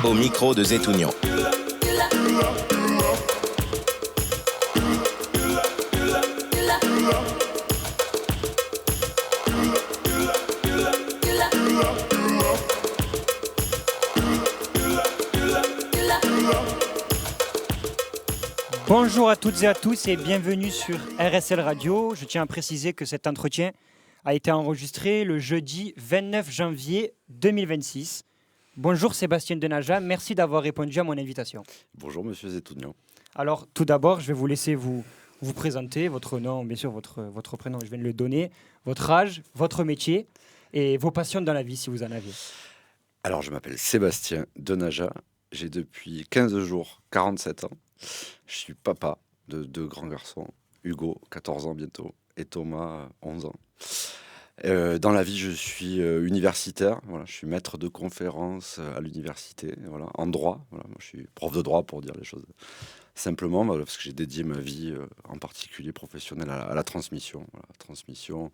au micro de Zetounian. Bonjour à toutes et à tous et bienvenue sur RSL Radio. Je tiens à préciser que cet entretien a été enregistré le jeudi 29 janvier 2026. Bonjour Sébastien Denaja, merci d'avoir répondu à mon invitation. Bonjour Monsieur Zetounian. Alors tout d'abord, je vais vous laisser vous présenter, votre nom, bien sûr votre prénom, je viens de le donner, votre âge, votre métier et vos passions dans la vie si vous en avez. Alors je m'appelle Sébastien Denaja, j'ai depuis 15 jours 47 ans. Je suis papa de deux grands garçons, Hugo, 14 ans bientôt, et Thomas, 11 ans. Dans la vie, je suis universitaire. Voilà, je suis maître de conférence à l'université, voilà, en droit. Voilà, moi, je suis prof de droit pour dire les choses simplement, parce que j'ai dédié ma vie, en particulier professionnelle, à la transmission. Voilà, transmission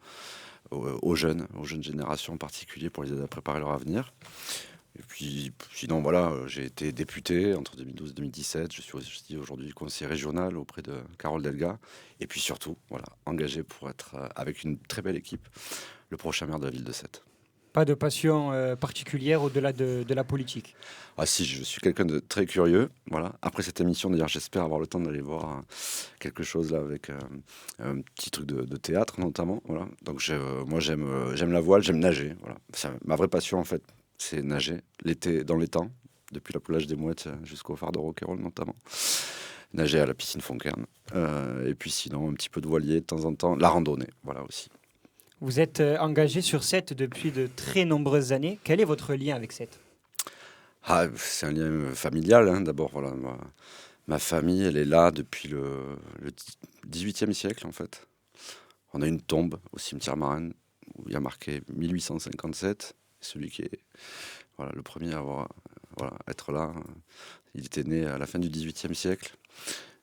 aux jeunes générations en particulier pour les aider à préparer leur avenir. Et puis, sinon, voilà, j'ai été député entre 2012 et 2017. Je suis aussi aujourd'hui conseiller régional auprès de Carole Delga. Et puis surtout, voilà, engagé pour être, avec une très belle équipe, le prochain maire de la ville de Sète. Pas de passion particulière au-delà de la politique? Ah si, je suis quelqu'un de très curieux. Voilà. Après cette émission, d'ailleurs, j'espère avoir le temps d'aller voir quelque chose là avec un petit truc de théâtre notamment. Voilà. Donc moi, j'aime la voile, j'aime nager. Voilà. Ma vraie passion, en fait, c'est nager l'été dans l'étang, depuis la plage des Mouettes jusqu'au phare de Roquayrol notamment. Nager à la piscine Fonkern. Et puis sinon, un petit peu de voilier de temps en temps. La randonnée, voilà aussi. Vous êtes engagé sur Sète depuis de très nombreuses années. Quel est votre lien avec Sète? C'est un lien familial, hein. D'abord, voilà, ma famille, elle est là depuis le XVIIIe siècle, en fait. On a une tombe au cimetière Marraine où il y a marqué 1857. Celui qui est le premier à être là, il était né à la fin du XVIIIe siècle.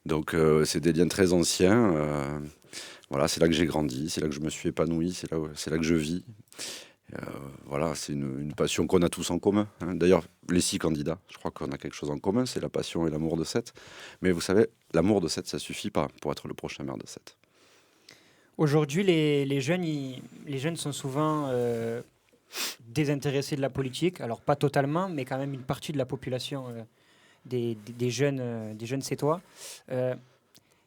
Donc c'est des liens très anciens. C'est là que j'ai grandi, c'est là que je me suis épanoui, c'est là que je vis. C'est une passion qu'on a tous en commun, hein. D'ailleurs, les 6 candidats, je crois qu'on a quelque chose en commun, c'est la passion et l'amour de Sète. Mais vous savez, l'amour de Sète, ça suffit pas pour être le prochain maire de Sète. Aujourd'hui, les jeunes sont souvent désintéressés de la politique. Alors pas totalement, mais quand même une partie de la population des jeunes sétois.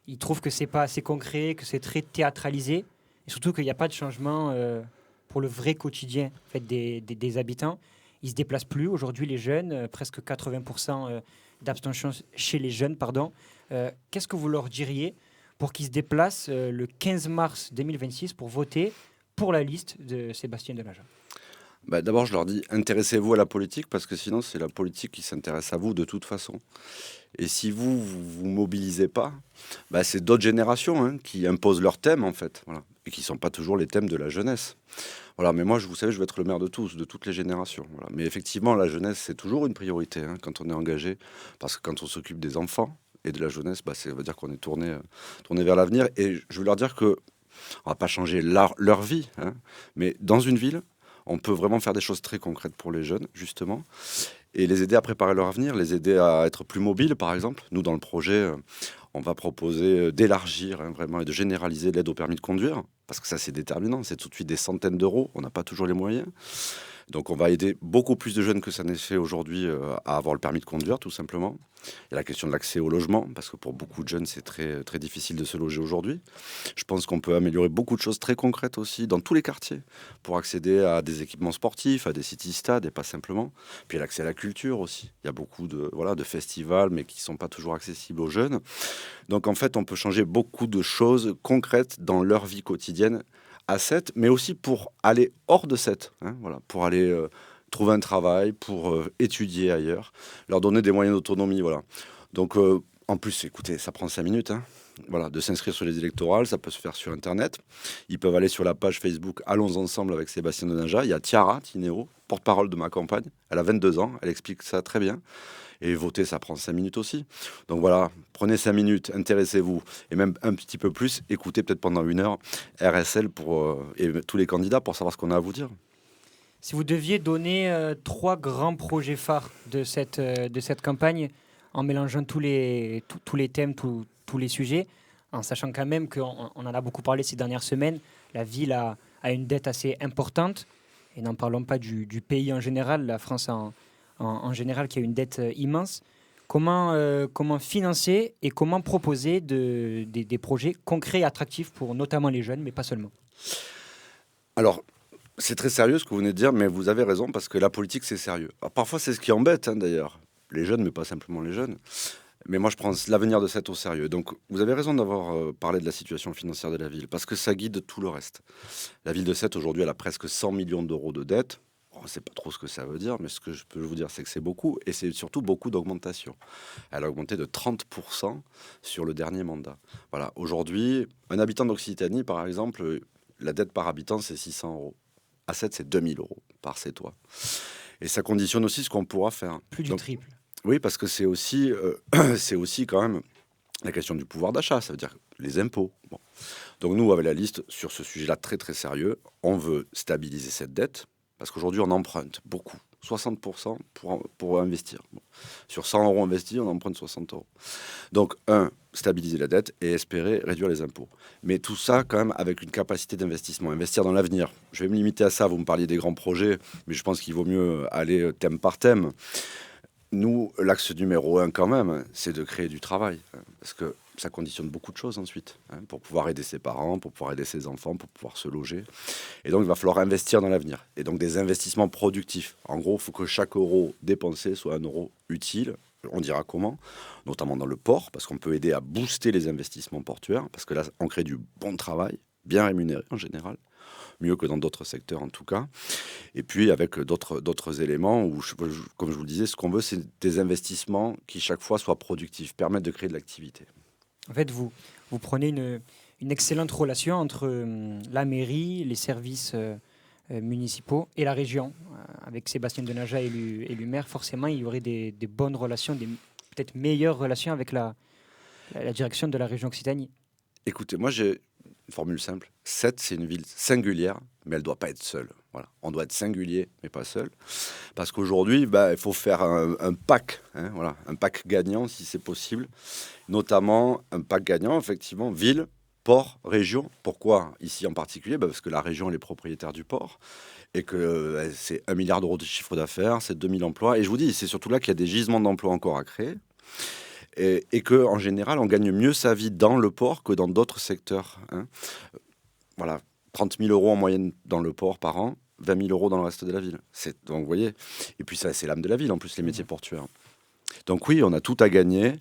Ils trouvent que c'est pas assez concret, que c'est très théâtralisé, et surtout qu'il n'y a pas de changement pour le vrai quotidien en fait, des habitants. Ils se déplacent plus aujourd'hui, les jeunes, presque 80% d'abstention chez les jeunes, pardon. Qu'est-ce que vous leur diriez pour qu'ils se déplacent le 15 mars 2026 pour voter pour la liste de Sébastien Denaja? D'abord, je leur dis, intéressez-vous à la politique, parce que sinon, c'est la politique qui s'intéresse à vous de toute façon. Et si vous mobilisez pas, c'est d'autres générations, hein, qui imposent leurs thèmes, en fait, voilà, et qui ne sont pas toujours les thèmes de la jeunesse. Voilà, mais moi, vous savez, je veux être le maire de tous, de toutes les générations. Voilà. Mais effectivement, la jeunesse, c'est toujours une priorité, hein, quand on est engagé, parce que quand on s'occupe des enfants et de la jeunesse, ça veut dire qu'on est tourné vers l'avenir. Et je veux leur dire que on va pas changer leur vie, hein, mais dans une ville, on peut vraiment faire des choses très concrètes pour les jeunes, justement, et les aider à préparer leur avenir, les aider à être plus mobiles, par exemple. Nous, dans le projet, on va proposer d'élargir, hein, vraiment, et de généraliser l'aide au permis de conduire, parce que ça, c'est déterminant. C'est tout de suite des centaines d'euros. On n'a pas toujours les moyens. Donc, on va aider beaucoup plus de jeunes que ça n'est fait aujourd'hui à avoir le permis de conduire, tout simplement. Il y a la question de l'accès au logement, parce que pour beaucoup de jeunes, c'est très, très difficile de se loger aujourd'hui. Je pense qu'on peut améliorer beaucoup de choses très concrètes aussi dans tous les quartiers pour accéder à des équipements sportifs, à des city-stades et pas simplement. Puis l'accès à la culture aussi. Il y a beaucoup de festivals, mais qui ne sont pas toujours accessibles aux jeunes. Donc en fait, on peut changer beaucoup de choses concrètes dans leur vie quotidienne à Sète, mais aussi pour aller hors de Sète, hein, pour aller trouver un travail, pour étudier ailleurs, leur donner des moyens d'autonomie. Voilà. Donc, en plus, écoutez, ça prend 5 minutes. Hein, de s'inscrire sur les électorales, ça peut se faire sur Internet. Ils peuvent aller sur la page Facebook Allons ensemble avec Sébastien Denaja. Il y a Tiara Tinero, porte-parole de ma campagne. Elle a 22 ans, elle explique ça très bien. Et voter, ça prend 5 minutes aussi. Donc voilà, prenez 5 minutes, intéressez-vous. Et même un petit peu plus, écoutez peut-être pendant 1 heure RSL et tous les candidats pour savoir ce qu'on a à vous dire. Si vous deviez donner 3 grands projets phares de cette campagne, en mélangeant tous les thèmes, tous les sujets, en sachant quand même qu'on en a beaucoup parlé ces dernières semaines, la ville a une dette assez importante, et n'en parlons pas du pays en général, la France en général qui a une dette immense. Comment financer et comment proposer des projets concrets et attractifs pour notamment les jeunes, mais pas seulement. Alors, c'est très sérieux ce que vous venez de dire, mais vous avez raison, parce que la politique, c'est sérieux. Alors, parfois, c'est ce qui embête, hein, d'ailleurs, les jeunes, mais pas simplement les jeunes. Mais moi, je prends l'avenir de cette au sérieux. Donc, vous avez raison d'avoir parlé de la situation financière de la ville, parce que ça guide tout le reste. La ville de Sète, aujourd'hui, elle a presque 100 millions d'euros de dette. On ne sait pas trop ce que ça veut dire, mais ce que je peux vous dire, c'est que c'est beaucoup, et c'est surtout beaucoup d'augmentation. Elle a augmenté de 30% sur le dernier mandat. Voilà, aujourd'hui, un habitant d'Occitanie, par exemple, la dette par habitant, c'est 600 euros. À 7, c'est 2000 euros par cétois. Et ça conditionne aussi ce qu'on pourra faire. Plus du Donc, triple. oui, parce que c'est aussi, c'est aussi quand même la question du pouvoir d'achat, ça veut dire les impôts. Bon. Donc nous, avec la liste, sur ce sujet-là très très sérieux, on veut stabiliser cette dette, parce qu'aujourd'hui, on emprunte beaucoup, 60% pour investir. Bon. Sur 100 euros investis, on emprunte 60 euros. Donc, stabiliser la dette et espérer réduire les impôts. Mais tout ça, quand même, avec une capacité d'investissement, investir dans l'avenir. Je vais me limiter à ça, vous me parliez des grands projets, mais je pense qu'il vaut mieux aller thème par thème. Nous, l'axe numéro 1 quand même, c'est de créer du travail, hein, parce que ça conditionne beaucoup de choses ensuite, hein, pour pouvoir aider ses parents, pour pouvoir aider ses enfants, pour pouvoir se loger. Et donc, il va falloir investir dans l'avenir, et donc des investissements productifs. En gros, il faut que chaque euro dépensé soit un euro utile. On dira comment, notamment dans le port, parce qu'on peut aider à booster les investissements portuaires, parce que là, on crée du bon travail, bien rémunéré en général, mieux que dans d'autres secteurs en tout cas. Et puis avec d'autres éléments où, comme je vous le disais, ce qu'on veut, c'est des investissements qui chaque fois soient productifs, permettent de créer de l'activité. En fait, vous prenez une excellente relation entre la mairie, les services municipaux et la région. Avec Sébastien Denaja élu maire, forcément, il y aurait des bonnes relations, des peut-être meilleures relations avec la direction de la région Occitanie. Écoutez, moi j'ai une formule simple. Sète, c'est une ville singulière, mais elle ne doit pas être seule. Voilà. On doit être singulier, mais pas seul. Parce qu'aujourd'hui, il faut faire un pack, hein, voilà, un pack gagnant si c'est possible. Notamment un pack gagnant, effectivement, ville, port, région. Pourquoi ici en particulier? Parce que la région elle est propriétaire du port et que c'est 1 milliard d'euros de chiffre d'affaires, c'est 2000 emplois. Et je vous dis, c'est surtout là qu'il y a des gisements d'emplois encore à créer. Et qu'en général, on gagne mieux sa vie dans le port que dans d'autres secteurs, hein. Voilà, 30 000 euros en moyenne dans le port par an, 20 000 euros dans le reste de la ville. Donc, vous voyez, et puis ça, c'est l'âme de la ville, en plus, les métiers portuaires. Donc oui, on a tout à gagner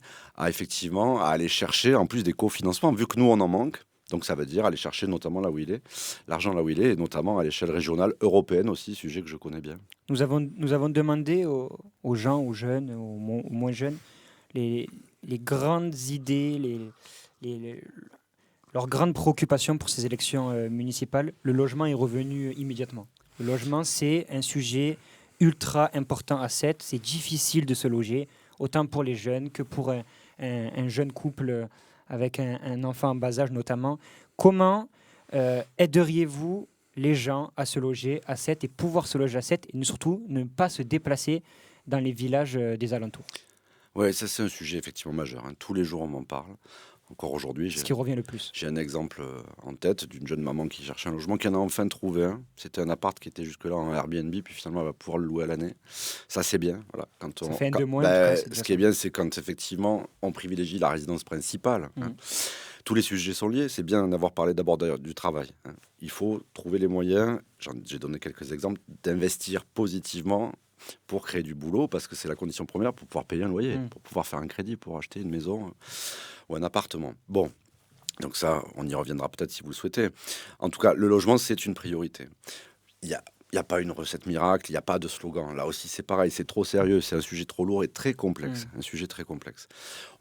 effectivement, à aller chercher, en plus des cofinancements, vu que nous, on en manque. Donc ça veut dire aller chercher notamment là où il est, l'argent là où il est, et notamment à l'échelle régionale, européenne aussi, sujet que je connais bien. Nous avons demandé aux gens, aux jeunes, aux moins jeunes, les grandes idées, leurs grandes préoccupations pour ces élections municipales. Le logement est revenu immédiatement. Le logement, c'est un sujet ultra important à Sète. C'est difficile de se loger, autant pour les jeunes que pour un jeune couple avec un enfant en bas âge notamment. Comment aideriez-vous les gens à se loger à Sète et pouvoir se loger à Sète et surtout ne pas se déplacer dans les villages des alentours? Oui, ça c'est un sujet effectivement majeur, hein. Tous les jours on m'en parle. Encore aujourd'hui, Ce qui revient le plus. j'ai un exemple en tête d'une jeune maman qui cherchait un logement, qui en a enfin trouvé un. C'était un appart qui était jusque-là en Airbnb, puis finalement elle va pouvoir le louer à l'année. Ça c'est bien. Voilà. Ça fait un de moins. En tout cas, c'est Ce qui est bien, c'est quand effectivement on privilégie la résidence principale, hein. Tous les sujets sont liés. C'est bien d'avoir parlé d'abord d'ailleurs du travail, hein. Il faut trouver les moyens, j'ai donné quelques exemples, d'investir positivement pour créer du boulot, parce que c'est la condition première pour pouvoir payer un loyer, pour pouvoir faire un crédit, pour acheter une maison ou un appartement. Bon, donc ça, on y reviendra peut-être si vous le souhaitez. En tout cas, le logement, c'est une priorité. Il n'y a pas une recette miracle, il n'y a pas de slogan. Là aussi, c'est pareil, c'est trop sérieux, c'est un sujet trop lourd et très complexe. Un sujet très complexe.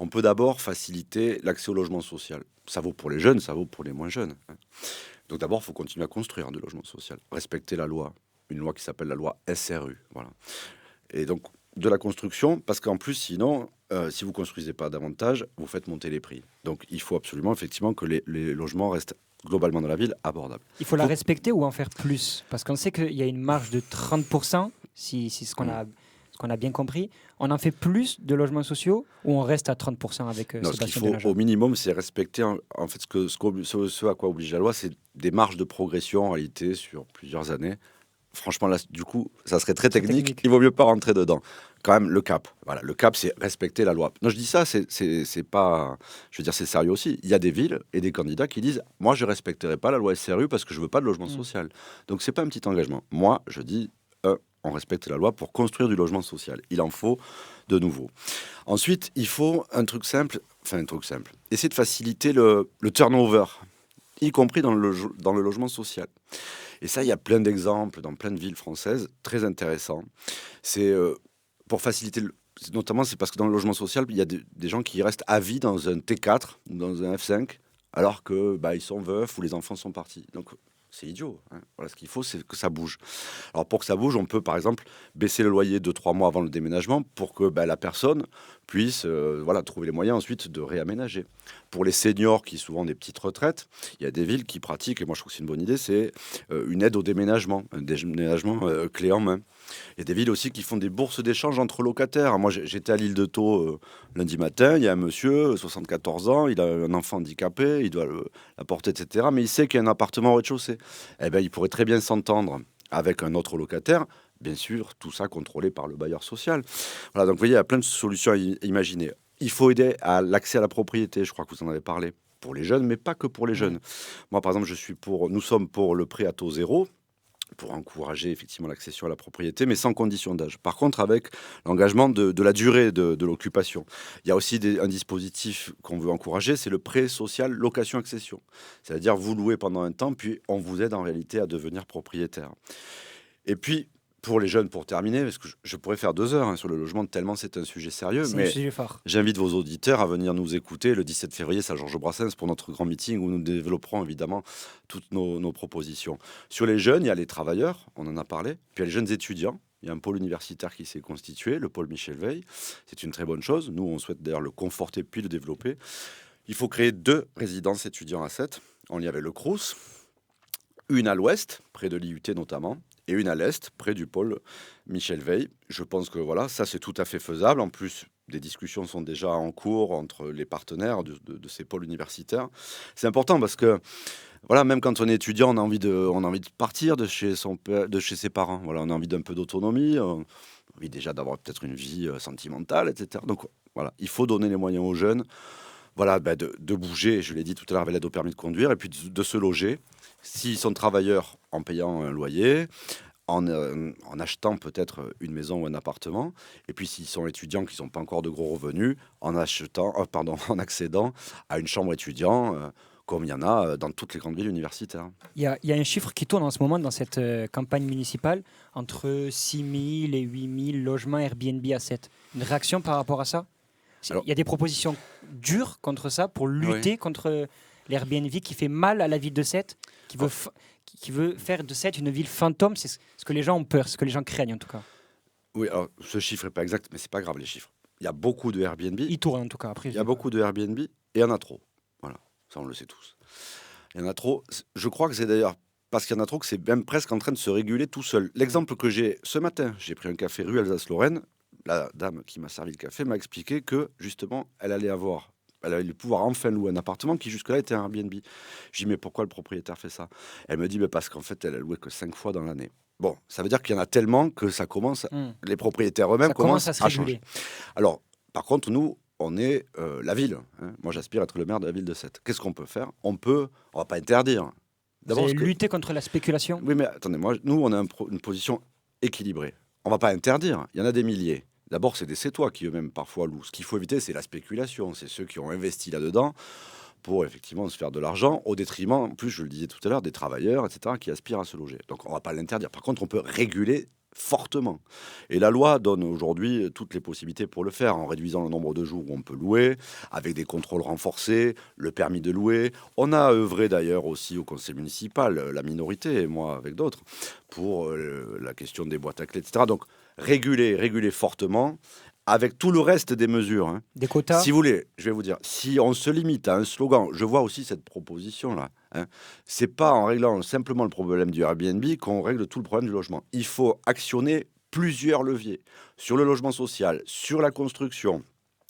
On peut d'abord faciliter l'accès au logement social. Ça vaut pour les jeunes, ça vaut pour les moins jeunes, hein. Donc d'abord, il faut continuer à construire du logement social, respecter la loi, une loi qui s'appelle la loi SRU. Voilà. Et donc, de la construction, parce qu'en plus, sinon, si vous construisez pas davantage, vous faites monter les prix. Donc, il faut absolument, effectivement, que les logements restent globalement dans la ville abordables. Il faut la respecter ou en faire plus? Parce qu'on sait qu'il y a une marge de 30%, si ce qu'on a bien compris. On en fait plus de logements sociaux ou on reste à 30% avec Non, ce qu'il Sébastien faut Denaja? au minimum, c'est respecter en fait ce à quoi oblige la loi, c'est des marges de progression en réalité sur plusieurs années. Franchement, là, du coup, ça serait très Très technique. technique. Il vaut mieux pas rentrer dedans. Quand même, le cap. Voilà, le cap, c'est respecter la loi. Non, je dis ça, c'est pas. Je veux dire, c'est sérieux aussi. Il y a des villes et des candidats qui disent, moi, je respecterai pas la loi SRU parce que je veux pas de logement social. Donc, c'est pas un petit engagement. Moi, je dis, on respecte la loi pour construire du logement social. Il en faut de nouveau. Ensuite, il faut un truc simple. Enfin, un truc simple. Essayer de faciliter le turnover, y compris dans le logement social. Et ça, il y a plein d'exemples dans plein de villes françaises, très intéressants. C'est pour faciliter, notamment, c'est parce que dans le logement social, il y a des gens qui restent à vie dans un T4 ou dans un F5, alors que ils sont veufs ou les enfants sont partis. Donc, c'est idiot. Hein. Voilà, ce qu'il faut, c'est que ça bouge. Alors, pour que ça bouge, on peut, par exemple, baisser le loyer 2-3 mois avant le déménagement pour que la personne puisse trouver les moyens ensuite de réaménager. Pour les seniors qui ont souvent des petites retraites, il y a des villes qui pratiquent, et moi je trouve que c'est une bonne idée, c'est une aide au déménagement, un déménagement clé en main. Il y a des villes aussi qui font des bourses d'échange entre locataires. Moi j'étais à l'île de Thau lundi matin, il y a un monsieur, 74 ans, il a un enfant handicapé, il doit l'apporter, etc. Mais il sait qu'il y a un appartement au rez-de-chaussée. Eh ben, il pourrait très bien s'entendre avec un autre locataire. Bien sûr, tout ça contrôlé par le bailleur social. Voilà, donc vous voyez, il y a plein de solutions à imaginer. Il faut aider à l'accès à la propriété, je crois que vous en avez parlé, pour les jeunes, mais pas que pour les jeunes. Moi, par exemple, nous sommes pour le prêt à taux zéro, pour encourager effectivement l'accession à la propriété, mais sans condition d'âge. Par contre, avec l'engagement de la durée de l'occupation. Il y a aussi un dispositif qu'on veut encourager, c'est le prêt social location-accession. C'est-à-dire, vous louez pendant un temps, puis on vous aide en réalité à devenir propriétaire. Et puis, pour les jeunes, pour terminer, parce que je pourrais faire 2 heures sur le logement, tellement c'est un sujet sérieux, C'est un mais sujet fort. j'invite vos auditeurs à venir nous écouter le 17 février à Georges Brassens pour notre grand meeting où nous développerons évidemment toutes nos propositions. Sur les jeunes, il y a les travailleurs, on en a parlé, puis il y a les jeunes étudiants. Il y a un pôle universitaire qui s'est constitué, le pôle Michel Veil. C'est une très bonne chose. Nous, on souhaite d'ailleurs le conforter puis le développer. Il faut créer 2 résidences étudiants à 7. On y avait le Crous, une à l'ouest, près de l'IUT notamment, et une à l'est, près du pôle Michel Veil. Je pense que voilà, ça c'est tout à fait faisable. En plus, des discussions sont déjà en cours entre les partenaires de ces pôles universitaires. C'est important parce que voilà, même quand on est étudiant, on a envie de partir de chez ses parents. Voilà, on a envie d'un peu d'autonomie, on a envie déjà d'avoir peut-être une vie sentimentale, etc. Donc voilà, il faut donner les moyens aux jeunes. Voilà, de bouger, je l'ai dit tout à l'heure avec l'aide au permis de conduire, et puis de se loger. S'ils sont travailleurs, en payant un loyer, en achetant peut-être une maison ou un appartement, et puis s'ils sont étudiants qui n'ont pas encore de gros revenus, en accédant à une chambre étudiant, comme il y en a dans toutes les grandes villes universitaires. Il y a un chiffre qui tourne en ce moment dans cette campagne municipale, entre 6 000 et 8 000 logements Airbnb à 7. Une réaction par rapport à ça? Alors- Il y a des propositions dures contre ça, pour lutter contre l'Airbnb qui fait mal à la ville de Sète, qui veut faire de Sète une ville fantôme. C'est ce que les gens ont peur, ce que les gens craignent en tout cas. Oui, alors ce chiffre n'est pas exact, mais c'est pas grave les chiffres. Il y a beaucoup de Airbnb. Il tourne en tout cas. Après, Il y a beaucoup de Airbnb et il y en a trop. Voilà, ça on le sait tous. Il y en a trop. Je crois que c'est d'ailleurs parce qu'il y en a trop que c'est même presque en train de se réguler tout seul. L'exemple que j'ai ce matin, j'ai pris un café rue Alsace-Lorraine. La dame qui m'a servi le café m'a expliqué que justement, elle allait pouvoir enfin louer un appartement qui jusque-là était un Airbnb. Je dis mais pourquoi le propriétaire fait ça? Elle me dit mais parce qu'en fait elle a loué que 5 fois dans l'année. Bon, ça veut dire qu'il y en a tellement que ça commence, les propriétaires eux-mêmes commencent à se à changer. réguler. Alors, par contre, nous, on est la ville. Hein. Moi, j'aspire à être le maire de la ville de Sète. Qu'est-ce qu'on peut faire? On va pas interdire. Vous allez lutter contre la spéculation? Oui, mais attendez, nous, on a une position équilibrée. On va pas interdire. Il y en a des milliers. D'abord, c'est des Sétois qui eux-mêmes parfois louent. Ce qu'il faut éviter, c'est la spéculation. C'est ceux qui ont investi là-dedans pour effectivement se faire de l'argent au détriment, en plus, je le disais tout à l'heure, des travailleurs, etc., qui aspirent à se loger. Donc, on va pas l'interdire. Par contre, on peut réguler fortement. Et la loi donne aujourd'hui toutes les possibilités pour le faire, en réduisant le nombre de jours où on peut louer, avec des contrôles renforcés, le permis de louer. On a œuvré d'ailleurs aussi au conseil municipal, la minorité, et moi avec d'autres, pour la question des boîtes à clés, etc. Donc, réguler fortement, avec tout le reste des mesures. Hein. Des quotas? Si vous voulez, je vais vous dire, si on se limite à un slogan, je vois aussi cette proposition-là. Hein, c'est pas en réglant simplement le problème du Airbnb qu'on règle tout le problème du logement. Il faut actionner plusieurs leviers sur le logement social, sur la construction,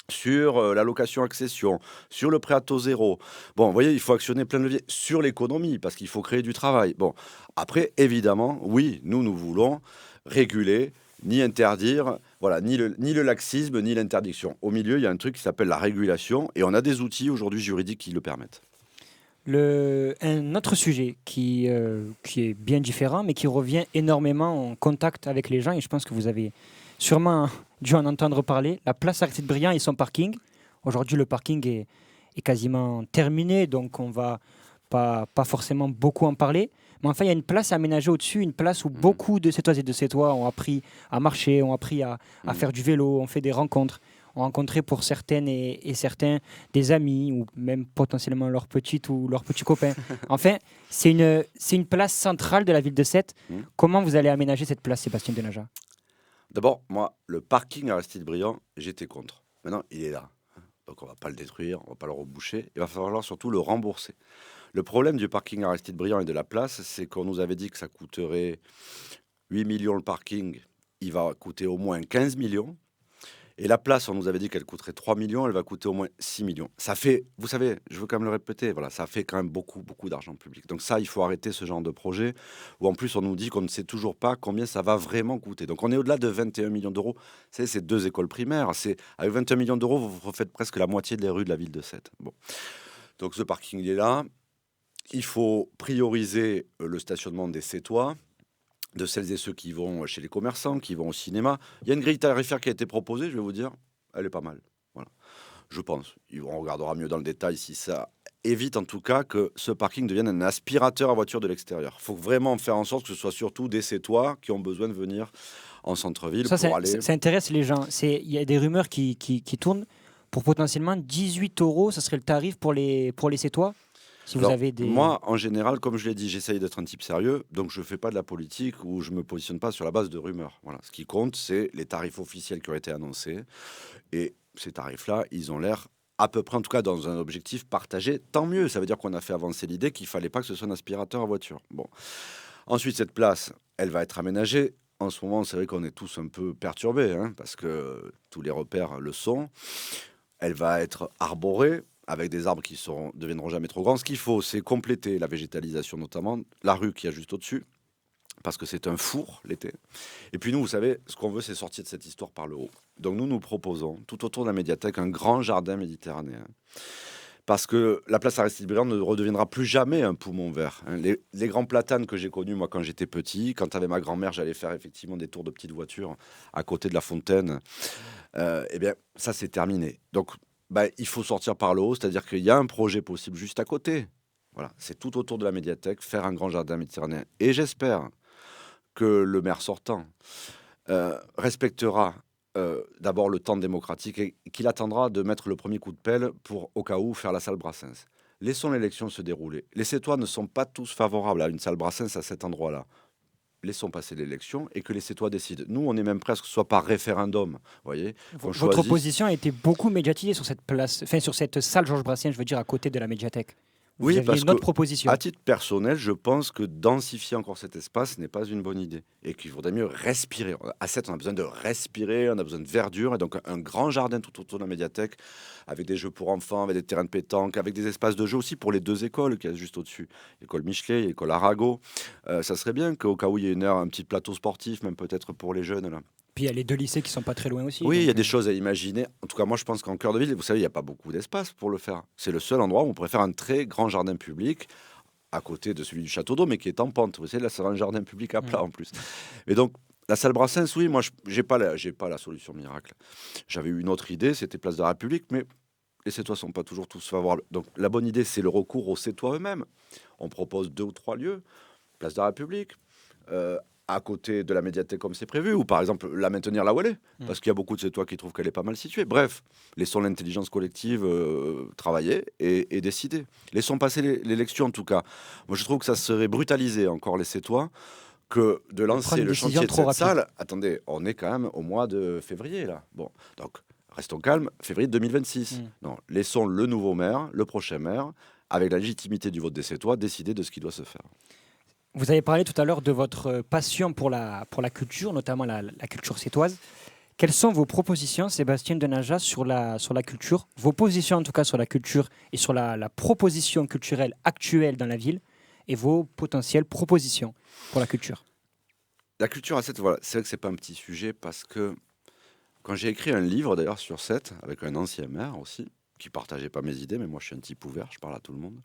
sur la location-accession, sur le prêt à taux zéro. Bon, vous voyez, il faut actionner plein de leviers sur l'économie parce qu'il faut créer du travail. Bon, après, évidemment, oui, nous voulons réguler, ni interdire, voilà, ni le laxisme, ni l'interdiction. Au milieu, il y a un truc qui s'appelle la régulation et on a des outils aujourd'hui juridiques qui le permettent. Un autre sujet qui est bien différent, mais qui revient énormément en contact avec les gens, et je pense que vous avez sûrement dû en entendre parler, la place Aristide-Briand et son parking. Aujourd'hui, le parking est quasiment terminé, donc on va pas forcément beaucoup en parler. Mais enfin, il y a une place aménagée au-dessus, une place où beaucoup de Sétoises et de Sétois ont appris à marcher, ont appris à faire du vélo, ont fait des rencontres, ont rencontré pour certaines et certains des amis ou même potentiellement leurs petites ou leurs petits copains. Enfin, c'est une place centrale de la ville de Sète. Comment vous allez aménager cette place, Sébastien Denaja? D'abord, moi, le parking Aristide-Briand, j'étais contre. Maintenant, il est là. Donc, on ne va pas le détruire, on ne va pas le reboucher. Il va falloir surtout le rembourser. Le problème du parking Aristide-Briand et de la place, c'est qu'on nous avait dit que ça coûterait 8 millions le parking. Il va coûter au moins 15 millions. Et la place, on nous avait dit qu'elle coûterait 3 millions, elle va coûter au moins 6 millions. Ça fait, vous savez, je veux quand même le répéter, voilà, ça fait quand même beaucoup d'argent public. Donc ça, il faut arrêter ce genre de projet où en plus on nous dit qu'on ne sait toujours pas combien ça va vraiment coûter. Donc on est au-delà de 21 millions d'euros. C'est 2 écoles primaires. Avec 21 millions d'euros, vous refaites presque la moitié des rues de la ville de Sète. Bon. Donc ce parking, il est là. Il faut prioriser le stationnement des Sétois, de celles et ceux qui vont chez les commerçants, qui vont au cinéma. Il y a une grille tarifaire qui a été proposée, je vais vous dire, elle est pas mal. Voilà. Je pense. On regardera mieux dans le détail si ça évite en tout cas que ce parking devienne un aspirateur à voiture de l'extérieur. Il faut vraiment faire en sorte que ce soit surtout des Sétois qui ont besoin de venir en centre-ville pour aller... Ça intéresse les gens. Il y a des rumeurs qui tournent pour potentiellement 18 euros, ça serait le tarif pour les Sétois. Si vous avez des... Moi, en général, comme je l'ai dit, j'essaye d'être un type sérieux, donc je ne fais pas de la politique ou je ne me positionne pas sur la base de rumeurs. Voilà. Ce qui compte, c'est les tarifs officiels qui ont été annoncés. Et ces tarifs-là, ils ont l'air à peu près, en tout cas, dans un objectif partagé. Tant mieux, ça veut dire qu'on a fait avancer l'idée qu'il ne fallait pas que ce soit un aspirateur à voiture. Bon. Ensuite, cette place, elle va être aménagée. En ce moment, c'est vrai qu'on est tous un peu perturbés, hein, parce que tous les repères le sont. Elle va être arborée, avec des arbres qui deviendront jamais trop grands. Ce qu'il faut, c'est compléter la végétalisation, notamment la rue qui est juste au-dessus, parce que c'est un four l'été. Et puis nous, vous savez, ce qu'on veut, c'est sortir de cette histoire par le haut. Donc nous proposons, tout autour de la médiathèque, un grand jardin méditerranéen. Parce que la place Aristide-Briand ne redeviendra plus jamais un poumon vert. Les grands platanes que j'ai connus, moi, quand j'étais petit, quand avec ma grand-mère, j'allais faire effectivement des tours de petites voitures à côté de la fontaine, eh bien, ça, c'est terminé. Donc, il faut sortir par le haut, c'est-à-dire qu'il y a un projet possible juste à côté. Voilà, c'est tout autour de la médiathèque, faire un grand jardin méditerranéen. Et j'espère que le maire sortant respectera d'abord le temps démocratique et qu'il attendra de mettre le premier coup de pelle pour, au cas où, faire la salle Brassens. Laissons l'élection se dérouler. Les Sétois ne sont pas tous favorables à une salle Brassens à cet endroit-là. Laissons passer l'élection et que les Sétois décident. Nous, on est même presque soit par référendum, voyez. Votre opposition a été beaucoup médiatisée sur cette place, enfin sur cette salle Georges Brassens, je veux dire à côté de la médiathèque. Vous aviez une autre proposition. À titre personnel, je pense que densifier encore cet espace n'est pas une bonne idée et qu'il faudrait mieux respirer. À Sète, on a besoin de respirer, on a besoin de verdure et donc un grand jardin tout autour de la médiathèque avec des jeux pour enfants, avec des terrains de pétanque, avec des espaces de jeu aussi pour les 2 écoles qui y a juste au-dessus. L'école Michelet, l'école Arago. Ça serait bien qu'au cas où il y ait un petit plateau sportif, même peut-être pour les jeunes là. Puis il y a les 2 lycées qui sont pas très loin aussi. Oui, il y a des choses à imaginer. En tout cas, moi, je pense qu'en cœur de ville, vous savez, il n'y a pas beaucoup d'espace pour le faire. C'est le seul endroit où on pourrait faire un très grand jardin public à côté de celui du Château d'Eau, mais qui est en pente. Vous savez, là, c'est un jardin public à plat en plus. Et donc, la salle Brassens, oui, moi, j'ai pas la solution miracle. J'avais eu une autre idée, c'était Place de la République, mais les Sétois ne sont pas toujours tous favorables. Donc, la bonne idée, c'est le recours aux Sétois eux-mêmes. On propose 2 ou 3 lieux. Place de la République, à côté de la médiathèque comme c'est prévu, ou par exemple la maintenir là où elle est, parce qu'il y a beaucoup de Sétois qui trouvent qu'elle est pas mal située. Bref, laissons l'intelligence collective travailler et décider. Laissons passer l'élection en tout cas. Moi je trouve que ça serait brutaliser encore les Sétois que de prendre lancer une le décision chantier de trop cette rapide. salle. Attendez, on est quand même au mois de février, là. Bon, donc, restons calmes, février 2026. Non, laissons le nouveau maire, le prochain maire, avec la légitimité du vote des Sétois, décider de ce qui doit se faire. Vous avez parlé tout à l'heure de votre passion pour la culture, notamment la culture sétoise. Quelles sont vos propositions, Sébastien Denaja, sur la culture, vos positions en tout cas sur la culture et sur la proposition culturelle actuelle dans la ville et vos potentielles propositions pour la culture? La culture à Sète, voilà, c'est vrai que c'est pas un petit sujet parce que quand j'ai écrit un livre d'ailleurs sur Sète, avec un ancien maire aussi, qui partageait pas mes idées, mais moi je suis un type ouvert, je parle à tout le monde.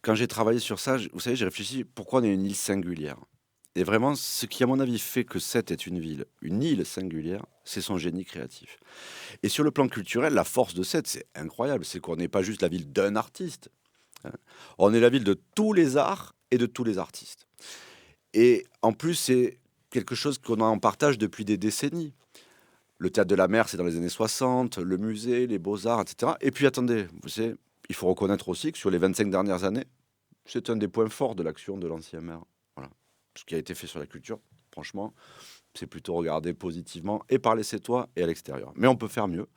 Quand j'ai travaillé sur ça, vous savez, j'ai réfléchi pourquoi on est une île singulière. Et vraiment, ce qui, à mon avis, fait que Sète est une île singulière, c'est son génie créatif. Et sur le plan culturel, la force de Sète, c'est incroyable, c'est qu'on n'est pas juste la ville d'un artiste, hein. On est la ville de tous les arts et de tous les artistes. Et en plus, c'est quelque chose qu'on a en partage depuis des décennies. Le théâtre de la mer, c'est dans les années 60, le musée, les beaux-arts, etc. Et puis attendez, vous savez, il faut reconnaître aussi que sur les 25 dernières années, c'est un des points forts de l'action de l'ancien maire. Voilà. Ce qui a été fait sur la culture, franchement, c'est plutôt regardé positivement et par les Sétois et à l'extérieur. Mais on peut faire mieux.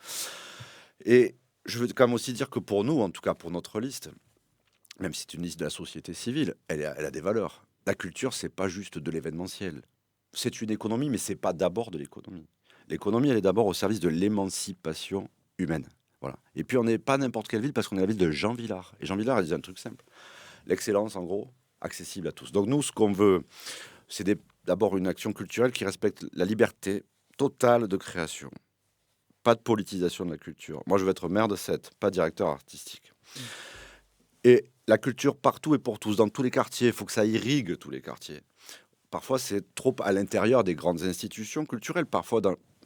Et je veux quand même aussi dire que pour nous, en tout cas pour notre liste, même si c'est une liste de la société civile, elle a des valeurs. La culture, c'est pas juste de l'événementiel. C'est une économie, mais c'est pas d'abord de l'économie. L'économie, elle est d'abord au service de l'émancipation humaine. Voilà. Et puis, on n'est pas n'importe quelle ville parce qu'on est la ville de Jean Vilar. Et Jean Vilar, il dit un truc simple. L'excellence, en gros, accessible à tous. Donc, nous, ce qu'on veut, c'est d'abord une action culturelle qui respecte la liberté totale de création. Pas de politisation de la culture. Moi, je veux être maire de Sète, pas directeur artistique. Et la culture partout et pour tous, dans tous les quartiers. Il faut que ça irrigue tous les quartiers. Parfois, c'est trop à l'intérieur des grandes institutions culturelles. Parfois,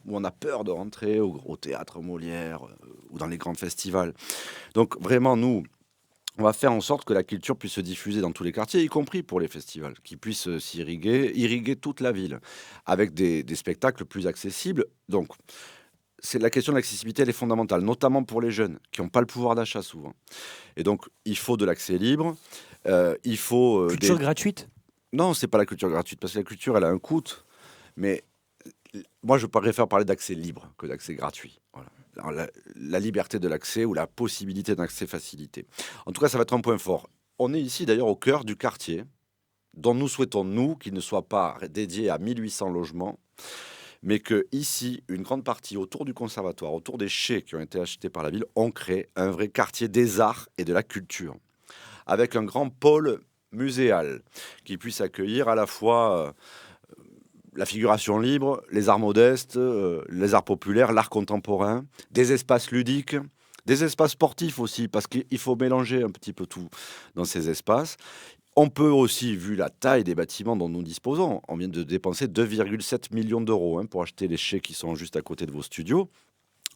où on a peur de rentrer au théâtre Molière ou dans les grands festivals. Donc, vraiment, nous, on va faire en sorte que la culture puisse se diffuser dans tous les quartiers, y compris pour les festivals, qui puissent irriguer toute la ville, avec des spectacles plus accessibles. Donc, c'est la question de l'accessibilité, elle est fondamentale, notamment pour les jeunes, qui n'ont pas le pouvoir d'achat souvent. Et donc, il faut de l'accès libre, il faut... Culture gratuite? Non, c'est pas la culture gratuite, parce que la culture, elle a un coût, mais moi, je préfère parler d'accès libre que d'accès gratuit. Voilà. Alors, la liberté de l'accès ou la possibilité d'accès facilité. En tout cas, ça va être un point fort. On est ici, d'ailleurs, au cœur du quartier, dont nous souhaitons, nous, qu'il ne soit pas dédié à 1800 logements, mais que ici, une grande partie autour du conservatoire, autour des chais qui ont été achetés par la ville, on crée un vrai quartier des arts et de la culture, avec un grand pôle muséal qui puisse accueillir à la fois la figuration libre, les arts modestes, les arts populaires, l'art contemporain, des espaces ludiques, des espaces sportifs aussi, parce qu'il faut mélanger un petit peu tout dans ces espaces. On peut aussi, vu la taille des bâtiments dont nous disposons, on vient de dépenser 2,7 millions d'euros pour acheter les chais qui sont juste à côté de vos studios.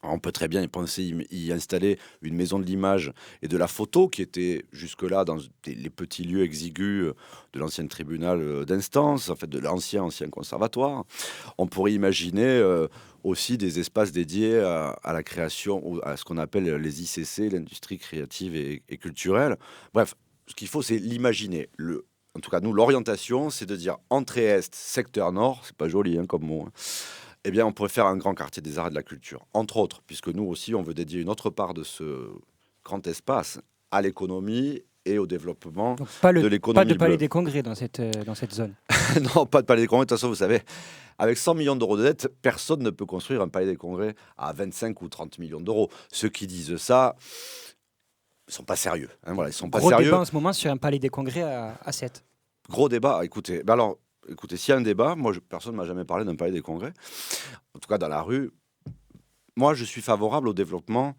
On peut très bien penser y installer une maison de l'image et de la photo qui était jusque-là dans les petits lieux exigus de l'ancien tribunal d'instance, en fait de l'ancien conservatoire. On pourrait imaginer aussi des espaces dédiés à la création, à ce qu'on appelle les ICC, l'industrie créative et culturelle. Bref, ce qu'il faut, c'est l'imaginer. En tout cas, nous, l'orientation, c'est de dire entrée est, secteur nord. C'est pas joli comme mot. Eh bien, on pourrait faire un grand quartier des arts et de la culture, entre autres, puisque nous aussi, on veut dédier une autre part de ce grand espace à l'économie et au développement Donc, de l'économie pas de palais bleue. des congrès dans cette zone. Non, pas de palais des congrès. De toute façon, vous savez, avec 100 millions d'euros de dette, personne ne peut construire un palais des congrès à 25 ou 30 millions d'euros. Ceux qui disent ça, ils sont pas sérieux. Voilà, ils sont pas Gros sérieux. débat en ce moment sur un palais des congrès à Sète. Gros débat. Écoutez, alors, s'il y a un débat, moi, personne ne m'a jamais parlé d'un palais des congrès. En tout cas, dans la rue, moi, je suis favorable au développement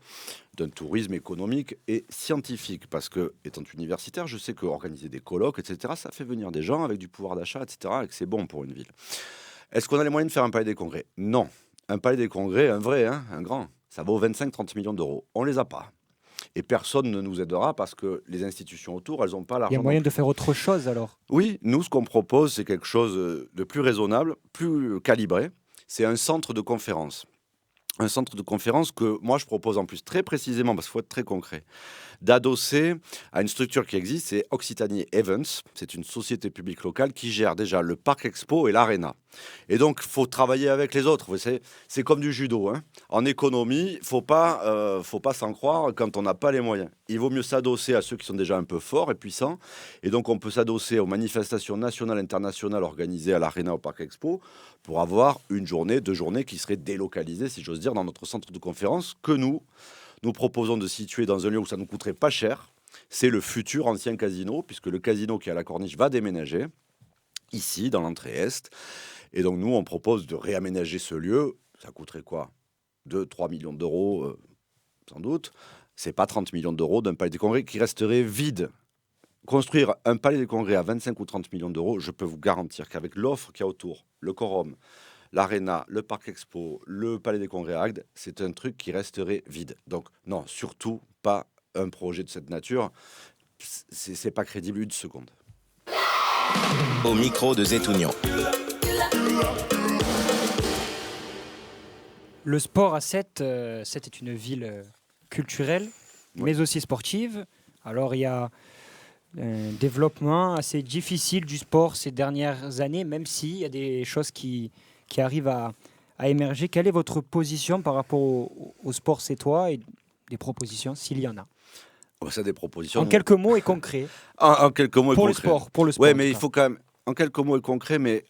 d'un tourisme économique et scientifique, parce que, étant universitaire, je sais qu'organiser des colloques, etc., ça fait venir des gens avec du pouvoir d'achat, etc., et que c'est bon pour une ville. Est-ce qu'on a les moyens de faire un palais des congrès? Non. Un palais des congrès, un vrai, un grand, ça vaut 25-30 millions d'euros. On les a pas. Et personne ne nous aidera parce que les institutions autour, elles n'ont pas l'argent. Il y a moyen de faire autre chose alors? Oui, nous, ce qu'on propose, c'est quelque chose de plus raisonnable, plus calibré. C'est un centre de conférence. un centre de conférence que moi je propose en plus très précisément, parce qu'il faut être très concret, d'adosser à une structure qui existe, c'est Occitanie Events. C'est une société publique locale qui gère déjà le Parc Expo et l'Arena. Et donc, il faut travailler avec les autres. C'est comme du judo, hein. En économie, faut pas s'en croire quand on n'a pas les moyens. Il vaut mieux s'adosser à ceux qui sont déjà un peu forts et puissants. Et donc, on peut s'adosser aux manifestations nationales et internationales organisées à l'Arena au Parc Expo pour avoir une journée, 2 journées qui seraient délocalisées, si j'ose dire, dans notre centre de conférence que nous proposons de situer dans un lieu où ça nous coûterait pas cher. C'est le futur ancien casino, puisque le casino qui est à la Corniche va déménager ici, dans l'entrée Est. Et donc, nous, on propose de réaménager ce lieu. Ça coûterait quoi? 2-3 millions d'euros, sans doute. C'est pas 30 millions d'euros d'un palais des congrès qui resterait vide. Construire un palais des congrès à 25 ou 30 millions d'euros, je peux vous garantir qu'avec l'offre qu'il y a autour, le quorum, l'Arena, le Parc Expo, le Palais des Congrès à Agde, c'est un truc qui resterait vide. Donc non, surtout pas un projet de cette nature. C'est pas crédible une seconde. Au micro de Zetounian. Le sport à Sète, Sète est une ville culturelle, mais aussi sportive. Alors il y a un développement assez difficile du sport ces dernières années, même s'il y a des choses qui arrivent à émerger. Quelle est votre position par rapport au sport sétois et des propositions, s'il y en a? Ça, des propositions. En quelques mots et concrets. En quelques mots et Pour concrets. Pour le sport. Ouais, mais il faut quand même, en quelques mots et concrets, mais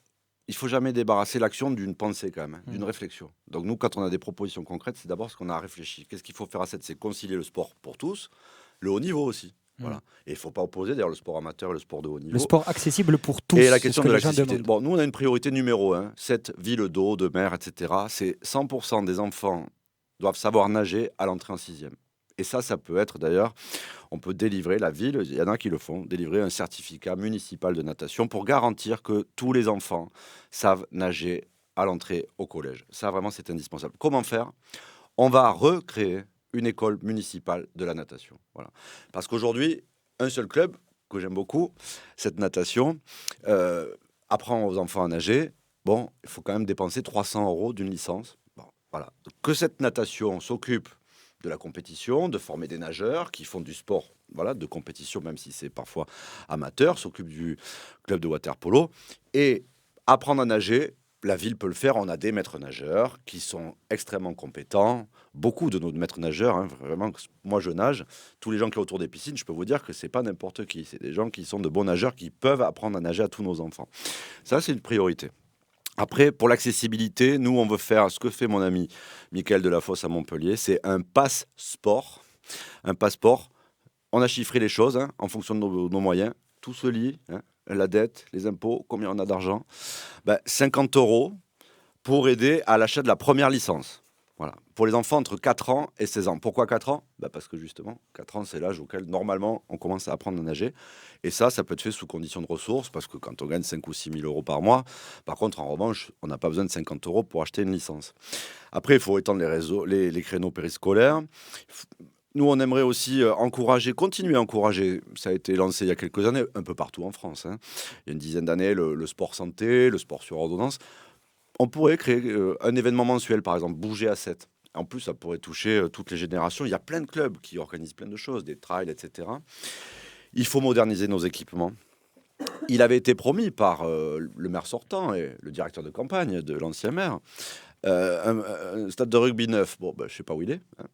il faut jamais débarrasser l'action d'une pensée quand même, d'une réflexion. Donc nous, quand on a des propositions concrètes, c'est d'abord ce qu'on a réfléchi. Qu'est-ce qu'il faut faire à cette? C'est concilier le sport pour tous, le haut niveau aussi. Voilà. Et il ne faut pas opposer d'ailleurs le sport amateur et le sport de haut niveau. Le sport accessible pour tous. Et la question de l'accessibilité. Bon, nous, on a une priorité numéro 1. Cette ville d'eau, de mer, etc. C'est 100% des enfants doivent savoir nager à l'entrée en 6e. Et ça peut être d'ailleurs, on peut délivrer, la ville, il y en a qui le font, délivrer un certificat municipal de natation pour garantir que tous les enfants savent nager à l'entrée au collège. Ça, vraiment, c'est indispensable. Comment faire? On va recréer une école municipale de la natation. Voilà. Parce qu'aujourd'hui, un seul club, que j'aime beaucoup, cette natation, apprend aux enfants à nager. Bon, il faut quand même dépenser 300 € d'une licence. Bon, voilà. Que cette natation s'occupe de la compétition, de former des nageurs qui font du sport, voilà, de compétition, même si c'est parfois amateur, s'occupe du club de water-polo. Et apprendre à nager, la ville peut le faire. On a des maîtres nageurs qui sont extrêmement compétents. Beaucoup de nos maîtres nageurs, hein, vraiment, moi je nage. Tous les gens qui sont autour des piscines, je peux vous dire que c'est pas n'importe qui. C'est des gens qui sont de bons nageurs, qui peuvent apprendre à nager à tous nos enfants. Ça, c'est une priorité. Après, pour l'accessibilité, nous, on veut faire ce que fait mon ami Michael Delafosse à Montpellier, c'est un passeport. Un passeport, on a chiffré les choses hein, en fonction de nos moyens. Tout se lie, hein, la dette, les impôts, combien on a d'argent. 50 € pour aider à l'achat de la première licence. Voilà. Pour les enfants entre 4 ans et 16 ans. Pourquoi 4 ans? Parce que justement, 4 ans, c'est l'âge auquel, normalement, on commence à apprendre à nager. Et ça peut être fait sous condition de ressources, parce que quand on gagne 5 ou 6 000 € par mois, par contre, en revanche, on n'a pas besoin de 50 € pour acheter une licence. Après, il faut étendre les créneaux périscolaires. Nous, on aimerait aussi continuer à encourager, ça a été lancé il y a quelques années, un peu partout en France. Hein. Il y a une dizaine d'années, le sport santé, le sport sur ordonnance. On pourrait créer un événement mensuel, par exemple, bouger à 7. En plus, ça pourrait toucher toutes les générations. Il y a plein de clubs qui organisent plein de choses, des trails, etc. Il faut moderniser nos équipements. Il avait été promis par le maire sortant et le directeur de campagne de l'ancien maire, un stade de rugby neuf. Bon, je ne sais pas où il est. Hein.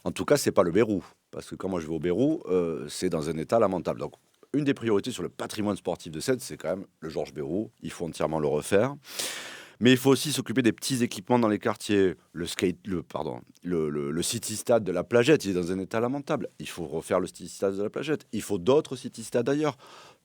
En tout cas, ce n'est pas le Bérou. Parce que quand moi je vais au Bérou, c'est dans un état lamentable. Donc, une des priorités sur le patrimoine sportif de Sète, c'est quand même le Georges Bérou. Il faut entièrement le refaire. Mais il faut aussi s'occuper des petits équipements dans les quartiers. Le City Stade de la Plagette, il est dans un état lamentable. Il faut refaire le City Stade de la Plagette. Il faut d'autres City Stades ailleurs.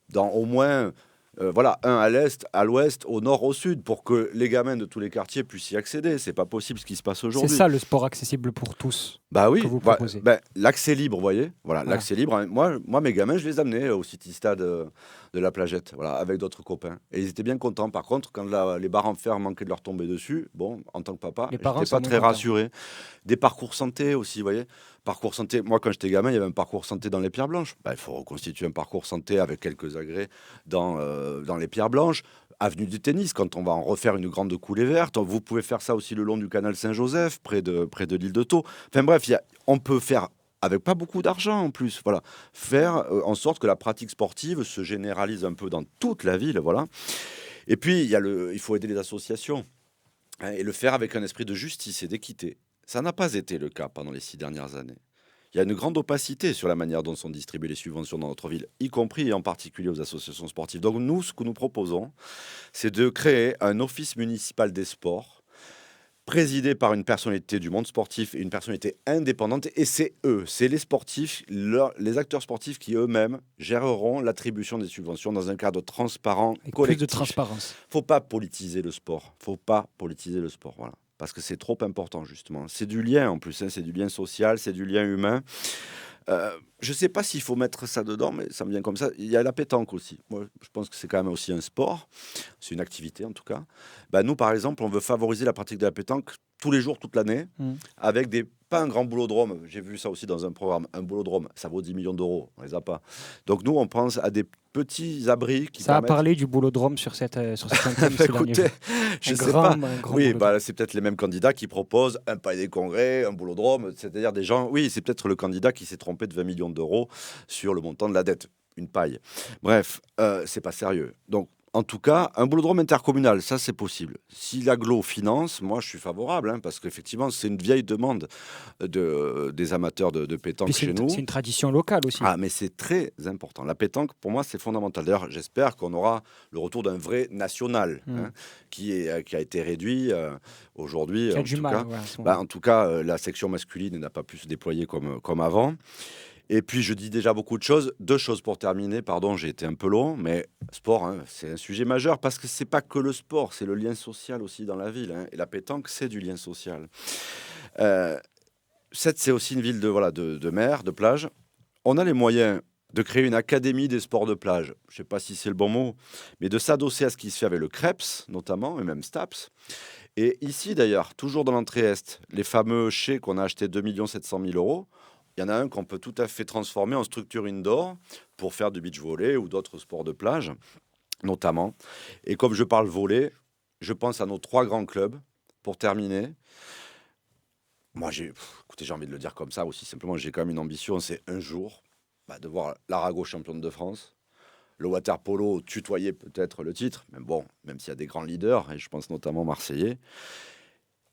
Dans au moins, un à l'est, à l'ouest, au nord, au sud, pour que les gamins de tous les quartiers puissent y accéder. C'est pas possible ce qui se passe aujourd'hui. C'est ça le sport accessible pour tous. Oui, que vous proposez. L'accès libre, vous voyez. Voilà, l'accès libre. Hein. Moi, mes gamins, je les amenais au City Stade de la Plagette, voilà, avec d'autres copains. Et ils étaient bien contents. Par contre, quand les barres en fer manquaient de leur tomber dessus, bon, en tant que papa, je n'étais pas très rassuré. Des parcours santé aussi, vous voyez. Parcours santé, moi, quand j'étais gamin, il y avait un parcours santé dans les Pierres Blanches. Il faut reconstituer un parcours santé avec quelques agrès dans les Pierres Blanches. Avenue du Tennis, quand on va en refaire une grande coulée verte. Vous pouvez faire ça aussi le long du canal Saint-Joseph, près de l'île de Thau. Enfin bref, on peut faire, avec pas beaucoup d'argent en plus, voilà, faire en sorte que la pratique sportive se généralise un peu dans toute la ville, voilà. Et puis, il faut aider les associations, hein, et le faire avec un esprit de justice et d'équité. Ça n'a pas été le cas pendant les 6 dernières années. Il y a une grande opacité sur la manière dont sont distribuées les subventions dans notre ville, y compris et en particulier aux associations sportives. Donc nous, ce que nous proposons, c'est de créer un office municipal des sports présidé par une personnalité du monde sportif et une personnalité indépendante. Et c'est eux, c'est les sportifs, les acteurs sportifs qui eux-mêmes géreront l'attribution des subventions dans un cadre transparent, Avec collectif. plus de transparence. Faut pas politiser le sport. Faut pas politiser le sport, voilà. Parce que c'est trop important, justement. C'est du lien, en plus, hein, c'est du lien social, c'est du lien humain. Je ne sais pas s'il faut mettre ça dedans, mais ça me vient comme ça. Il y a la pétanque aussi. Moi, je pense que c'est quand même aussi un sport. C'est une activité, en tout cas. Bah, nous, par exemple, on veut favoriser la pratique de la pétanque tous les jours, toute l'année, avec pas un grand boulodrome. J'ai vu ça aussi dans un programme. Un boulodrome, ça vaut 10 millions d'euros. On les a pas. Donc, nous, on pense à des petits abris qui Ça permettent... a parlé du boulodrome sur cette antenne. Écoutez, je sais pas. Un grand Oui, boulodrome. c'est peut-être les mêmes candidats qui proposent un palais des congrès, un boulodrome, c'est-à-dire des gens... Oui, c'est peut-être le candidat qui s'est trompé de 20 millions d'euros sur le montant de la dette. Une paille. Bref, c'est pas sérieux. Donc, en tout cas, un boulodrome intercommunal, ça c'est possible. Si l'agglo finance, moi je suis favorable, hein, parce qu'effectivement c'est une vieille demande des amateurs de pétanque Puis chez nous. c'est une tradition locale aussi. Ah, mais c'est très important. La pétanque, pour moi, c'est fondamental. D'ailleurs, j'espère qu'on aura le retour d'un vrai national, hein, qui a été réduit aujourd'hui. Qui a En du tout mal. cas, Ouais, à ce en moment. tout cas, la section masculine n'a pas pu se déployer comme avant. Et puis, je dis déjà beaucoup de choses. 2 choses pour terminer. Pardon, j'ai été un peu long, mais sport, hein, c'est un sujet majeur parce que c'est pas que le sport, c'est le lien social aussi dans la ville, hein. Et la pétanque, c'est du lien social. Sète, c'est aussi une ville de mer, de plage. On a les moyens de créer une académie des sports de plage. Je ne sais pas si c'est le bon mot, mais de s'adosser à ce qui se fait avec le CREPS, notamment, et même STAPS. Et ici, d'ailleurs, toujours dans l'entrée Est, les fameux chais qu'on a achetés 2 700 000 euros, il y en a un qu'on peut tout à fait transformer en structure indoor pour faire du beach volley ou d'autres sports de plage, notamment. Et comme je parle volley, je pense à nos 3 grands clubs, pour terminer. Moi, écoutez, j'ai envie de le dire comme ça aussi, simplement, j'ai quand même une ambition, c'est un jour de voir l'Arago championne de France, le water-polo tutoyer peut-être le titre, mais bon, même s'il y a des grands leaders, et je pense notamment marseillais.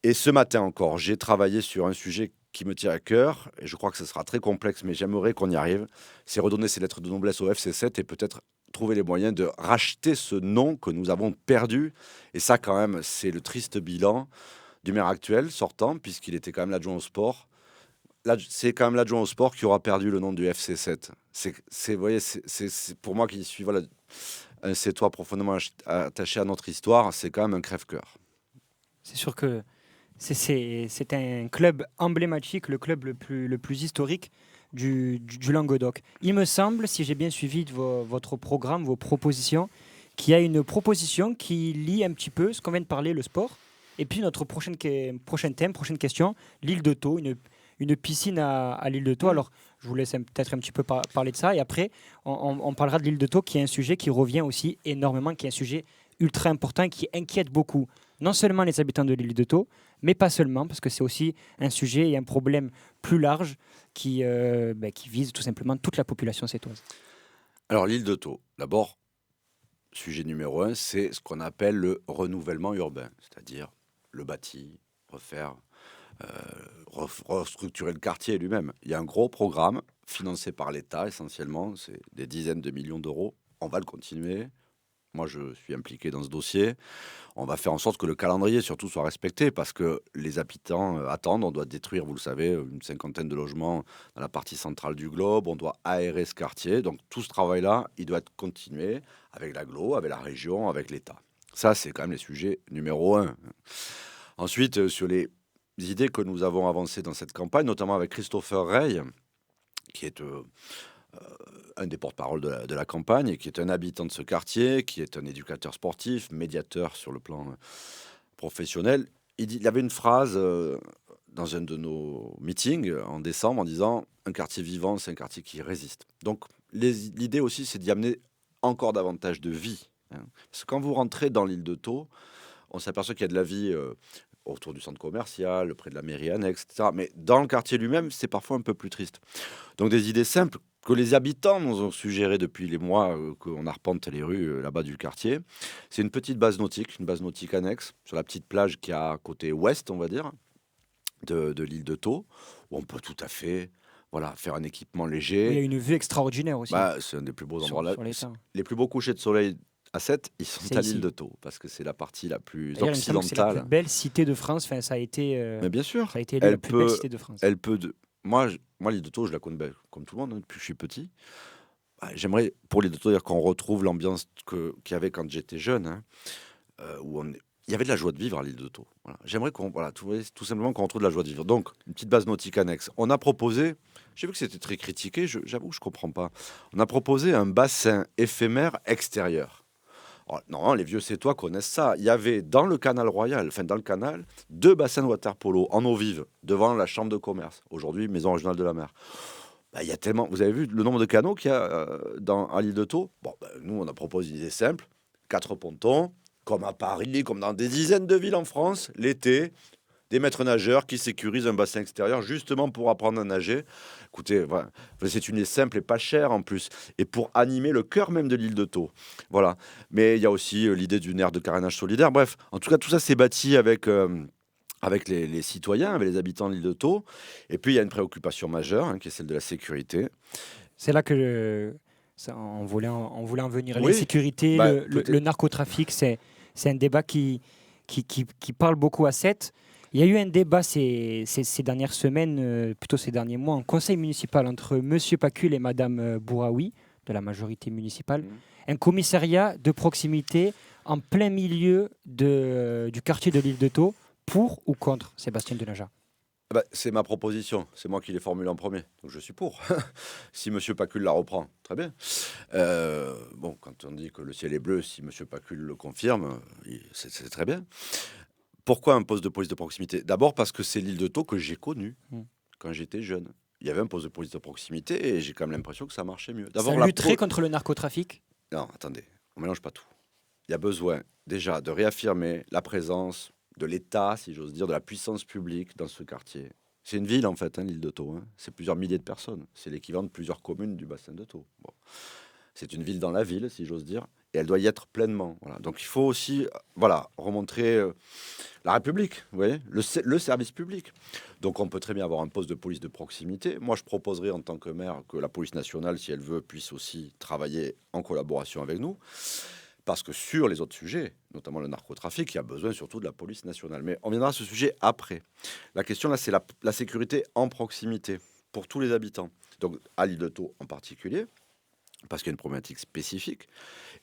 Et ce matin encore, j'ai travaillé sur un sujet qui me tient à cœur, et je crois que ce sera très complexe, mais j'aimerais qu'on y arrive, c'est redonner ces lettres de noblesse au FC7 et peut-être trouver les moyens de racheter ce nom que nous avons perdu. Et ça, quand même, c'est le triste bilan du maire actuel sortant, puisqu'il était quand même l'adjoint au sport. C'est quand même l'adjoint au sport qui aura perdu le nom du FC7. Vous voyez, c'est pour moi qui suis un sétois profondément attaché à notre histoire, c'est quand même un crève-cœur. C'est sûr que c'est un club emblématique, le club le plus historique du Languedoc. Il me semble, si j'ai bien suivi votre programme, vos propositions, qu'il y a une proposition qui lie un petit peu ce qu'on vient de parler, le sport, et puis notre prochaine question, l'île de Thau, une piscine à l'île de Thau. Alors, je vous laisse peut-être un petit peu parler de ça, et après, on parlera de l'île de Thau, qui est un sujet qui revient aussi énormément, qui est un sujet ultra important et qui inquiète beaucoup, non seulement les habitants de l'île de Thau, mais pas seulement, parce que c'est aussi un sujet et un problème plus large qui vise tout simplement toute la population sétoise. Alors, l'île de Thau, d'abord, sujet numéro 1, c'est ce qu'on appelle le renouvellement urbain, c'est-à-dire le bâti, restructurer le quartier lui-même. Il y a un gros programme financé par l'État essentiellement, c'est des dizaines de millions d'euros. On va le continuer. Moi, je suis impliqué dans ce dossier. On va faire en sorte que le calendrier surtout soit respecté parce que les habitants attendent. On doit détruire, vous le savez, une 50aine de logements dans la partie centrale du globe. On doit aérer ce quartier. Donc tout ce travail-là, il doit être continué avec l'agglo, avec la région, avec l'État. Ça, c'est quand même les sujets numéro 1. Ensuite, sur les idées que nous avons avancées dans cette campagne, notamment avec Christopher Rey, qui est un des porte-parole de la campagne, et qui est un habitant de ce quartier, qui est un éducateur sportif, médiateur sur le plan professionnel. Il y avait une phrase dans un de nos meetings en décembre en disant « Un quartier vivant, c'est un quartier qui résiste ». Donc l'idée aussi, c'est d'y amener encore davantage de vie hein. Parce que quand vous rentrez dans l'île de Thau, on s'aperçoit qu'il y a de la vie autour du centre commercial, près de la mairie annexe, etc. Mais dans le quartier lui-même, c'est parfois un peu plus triste. Donc des idées simples que les habitants nous ont suggérées depuis les mois qu'on arpente les rues là-bas du quartier. C'est une petite base nautique, une base nautique annexe, sur la petite plage qui a côté ouest, on va dire, de l'île de Thau, où on peut tout à fait faire un équipement Oui, il y a léger. une vue extraordinaire aussi C'est un des plus beaux sur, endroits là. sur l'étang. Les plus beaux couchers de soleil à 7, ils sont C'est à ici. l'île de Thau, parce que c'est la partie la plus D'ailleurs, il me semble que c'est la plus occidentale. belle cité de France. Enfin, Mais bien sûr, ça a été élu la plus belle cité de France. elle peut. Moi, l'île de Thau, je la connais comme tout le monde, hein, depuis que je suis petit. J'aimerais, pour l'île de Thau, dire qu'on retrouve l'ambiance qu'il y avait quand j'étais jeune, hein, où il y avait de la joie de vivre à l'île de Thau. Voilà. J'aimerais tout simplement qu'on retrouve de la joie de vivre. Donc, une petite base nautique annexe. On a proposé, j'ai vu que c'était très critiqué, j'avoue que je ne comprends pas. On a proposé un bassin éphémère extérieur. Alors, normalement, les vieux Sétois connaissent ça. Il y avait dans le canal royal, enfin dans le canal, 2 bassins de water polo en eau vive, devant la chambre de commerce. Aujourd'hui, maison régionale de la mer. Il y a tellement. Vous avez vu le nombre de canaux qu'il y a à l'île de Thau? Nous, on a proposé une idée simple 4 pontons, comme à Paris, comme dans des dizaines de villes en France, l'été, des maîtres nageurs qui sécurisent un bassin extérieur justement pour apprendre à nager. Écoutez, voilà, c'est une idée simple et pas chère en plus, et pour animer le cœur même de l'île de Thau. Voilà. Mais il y a aussi l'idée d'une aire de carénage solidaire. Bref, en tout cas, tout ça c'est bâti avec les citoyens, avec les habitants de l'île de Thau. Et puis, il y a une préoccupation majeure, hein, qui est celle de la sécurité. C'est là que on voulait en venir. Oui, L'insécurité, le narcotrafic, c'est un débat qui parle beaucoup à Sète. Il y a eu un débat ces dernières semaines, plutôt ces derniers mois, en conseil municipal entre M. Pacul et Mme Bouraoui, de la majorité municipale. Un commissariat de proximité en plein milieu du quartier de l'île de Thau, pour ou contre Sébastien Denaja? C'est ma proposition, c'est moi qui l'ai formulée en premier, donc je suis pour. Si M. Pacul la reprend, très bien. Quand on dit que le ciel est bleu, si M. Pacul le confirme, c'est très bien. Pourquoi un poste de police de proximité? D'abord parce que c'est l'île de Thau que j'ai connue quand j'étais jeune. Il y avait un poste de police de proximité et j'ai quand même l'impression que ça marchait mieux. Ça lutterait contre le narcotrafic? Non, attendez, on mélange pas tout. Il y a besoin déjà de réaffirmer la présence de l'État, si j'ose dire, de la puissance publique dans ce quartier. C'est une ville en fait, hein, l'île de Thau. Hein. C'est plusieurs milliers de personnes. C'est l'équivalent de plusieurs communes du bassin de Thau. C'est une ville dans la ville, si j'ose dire, et elle doit y être pleinement. Voilà. Donc il faut aussi remontrer la République, vous voyez, le service public. Donc on peut très bien avoir un poste de police de proximité. Moi, je proposerais en tant que maire que la police nationale, si elle veut, puisse aussi travailler en collaboration avec nous. Parce que sur les autres sujets, notamment le narcotrafic, il y a besoin surtout de la police nationale. Mais on viendra à ce sujet après. La question là, c'est la sécurité en proximité pour tous les habitants. Donc à l'île de Thau en particulier, parce qu'il y a une problématique spécifique.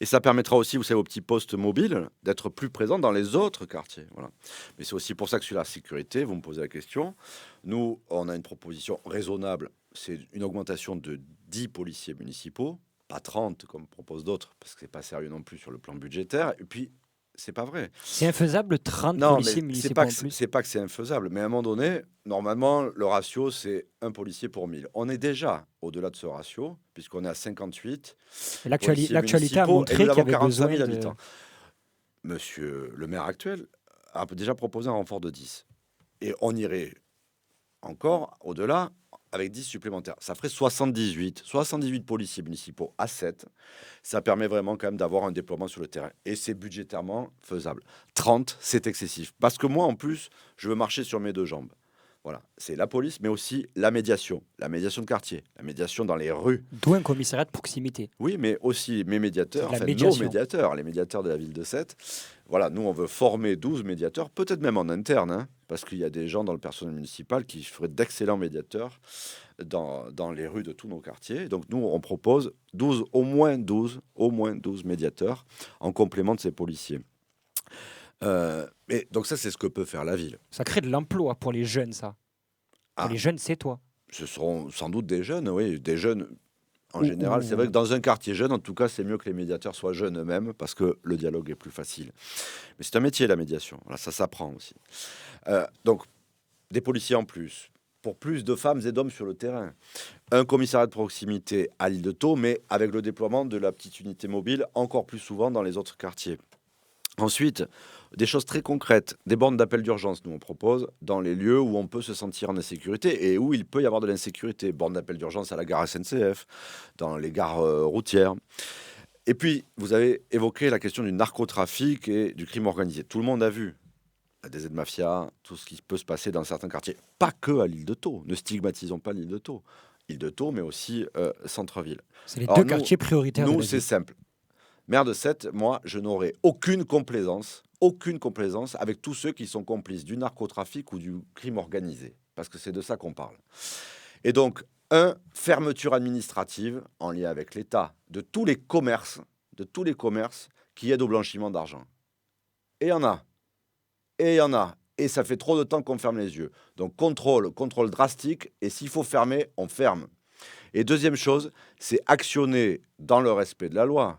Et ça permettra aussi, vous savez, aux petits postes mobiles d'être plus présents dans les autres quartiers. Voilà. Mais c'est aussi pour ça que sur la sécurité, vous me posez la question. Nous, on a une proposition raisonnable. C'est une augmentation de 10 policiers municipaux. Pas 30 comme proposent d'autres, parce que c'est pas sérieux non plus sur le plan budgétaire. Et puis, c'est pas vrai. C'est infaisable, 30 Non, policiers mais municipaux en plus? c'est pas que c'est infaisable, mais à un moment donné, normalement, le ratio, c'est un policier pour 1000. On est déjà au-delà de ce ratio, puisqu'on est à 58. L'actualité a municipaux, montré et nous qu'il y avons avait besoin 45 000 de... habitants. Monsieur le maire actuel a déjà proposé un renfort de 10. Et on irait encore au-delà avec 10 supplémentaires. Ça ferait 78 policiers municipaux à 7. Ça permet vraiment quand même d'avoir un déploiement sur le terrain. Et c'est budgétairement faisable. 30, c'est excessif. Parce que moi, en plus, je veux marcher sur mes 2 jambes. Voilà, c'est la police, mais aussi la médiation de quartier, la médiation dans les rues. D'où un commissariat de proximité. Oui, mais aussi mes médiateurs, La nos médiation. médiateurs, les médiateurs de la ville de Sète. Voilà, nous, on veut former 12 médiateurs, peut-être même en interne, hein, parce qu'il y a des gens dans le personnel municipal qui feraient d'excellents médiateurs dans les rues de tous nos quartiers. Donc, nous, on propose au moins 12 médiateurs en complément de ces policiers. Mais donc ça, c'est ce que peut faire la ville. Ça crée de l'emploi pour les jeunes, ça. Pour les jeunes, c'est toi. Ce seront sans doute des jeunes, oui, des jeunes. En Ou- général, ou- c'est vrai que dans un quartier jeune, en tout cas, c'est mieux que les médiateurs soient jeunes eux-mêmes parce que le dialogue est plus facile. Mais c'est un métier, la médiation. Voilà, ça s'apprend aussi. Donc, des policiers en plus. pour plus de femmes et d'hommes sur le terrain. Un commissariat de proximité à l'île de Thau, mais avec le déploiement de la petite unité mobile encore plus souvent dans les autres quartiers. Ensuite, des choses très concrètes, des bornes d'appel d'urgence, nous on propose, dans les lieux où on peut se sentir en insécurité et où il peut y avoir de l'insécurité. Bornes d'appel d'urgence à la gare SNCF, dans les gares routières. Et puis, vous avez évoqué la question du narcotrafic et du crime organisé. Tout le monde a vu des aides-mafias, tout ce qui peut se passer dans certains quartiers. Pas que à l'île de Thau, ne stigmatisons pas l'île de Thau. Île de Thau, mais aussi centre-ville. C'est les deux quartiers prioritaires. Nous, c'est simple. Maire de Sète, moi, je n'aurai aucune complaisance avec tous ceux qui sont complices du narcotrafic ou du crime organisé, parce que c'est de ça qu'on parle. Et donc, fermeture administrative en lien avec l'État de tous les commerces qui aident au blanchiment d'argent. Et il y en a. Et ça fait trop de temps qu'on ferme les yeux. Donc, contrôle drastique, et s'il faut fermer, on ferme. Et deuxième chose, c'est actionner dans le respect de la loi,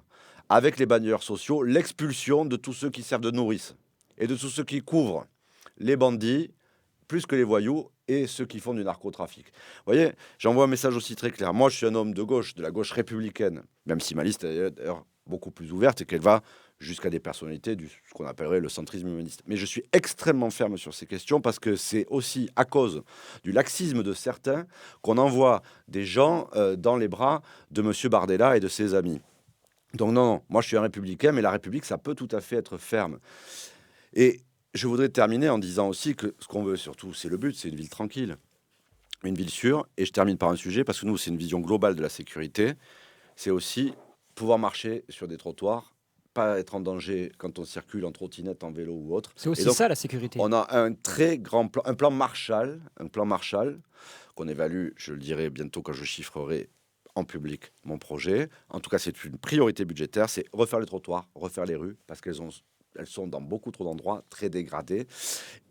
avec les bailleurs sociaux, l'expulsion de tous ceux qui servent de nourrice et de tous ceux qui couvrent les bandits, plus que les voyous, et ceux qui font du narcotrafic. Vous voyez, j'envoie un message aussi très clair. Moi, je suis un homme de gauche, de la gauche républicaine, même si ma liste est d'ailleurs beaucoup plus ouverte et qu'elle va jusqu'à des personnalités du ce qu'on appellerait le centrisme humaniste. Mais je suis extrêmement ferme sur ces questions parce que c'est aussi à cause du laxisme de certains qu'on envoie des gens dans les bras de M. Bardella et de ses amis. Donc non, moi je suis un républicain, mais la République, ça peut tout à fait être ferme. Et je voudrais terminer en disant aussi que ce qu'on veut surtout, c'est le but, c'est une ville tranquille, une ville sûre. Et je termine par un sujet, parce que nous, c'est une vision globale de la sécurité. C'est aussi pouvoir marcher sur des trottoirs, pas être en danger quand on circule en trottinette, en vélo ou autre. C'est aussi donc, ça la sécurité. On a un très grand plan, un plan Marshall qu'on évalue, je le dirai bientôt quand je chiffrerai en public mon projet. En tout cas, c'est une priorité budgétaire, c'est refaire les trottoirs, refaire les rues, parce qu'elles sont dans beaucoup trop d'endroits très dégradés,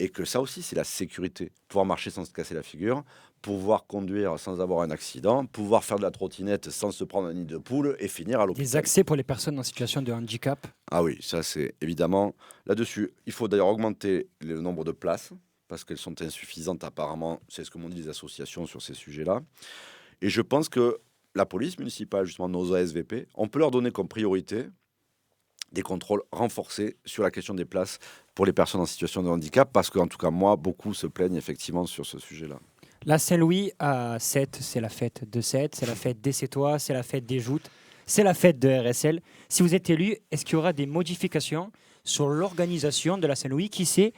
et que ça aussi, c'est la sécurité. Pouvoir marcher sans se casser la figure, pouvoir conduire sans avoir un accident, pouvoir faire de la trottinette sans se prendre un nid de poule et finir à l'hôpital. Des accès pour les personnes en situation de handicap. Ah oui, ça c'est évidemment là-dessus. Il faut d'ailleurs augmenter le nombre de places, parce qu'elles sont insuffisantes apparemment, c'est ce que m'ont dit les associations sur ces sujets-là. Et je pense que la police municipale, justement nos ASVP, on peut leur donner comme priorité des contrôles renforcés sur la question des places pour les personnes en situation de handicap, parce qu'en tout cas, moi, beaucoup se plaignent effectivement sur ce sujet-là. La Saint-Louis à Sète, c'est la fête de Sète, c'est la fête des Sétois, c'est la fête des Joutes, c'est la fête de RSL. Si vous êtes élu, est-ce qu'il y aura des modifications sur l'organisation de la Saint-Louis qui s'est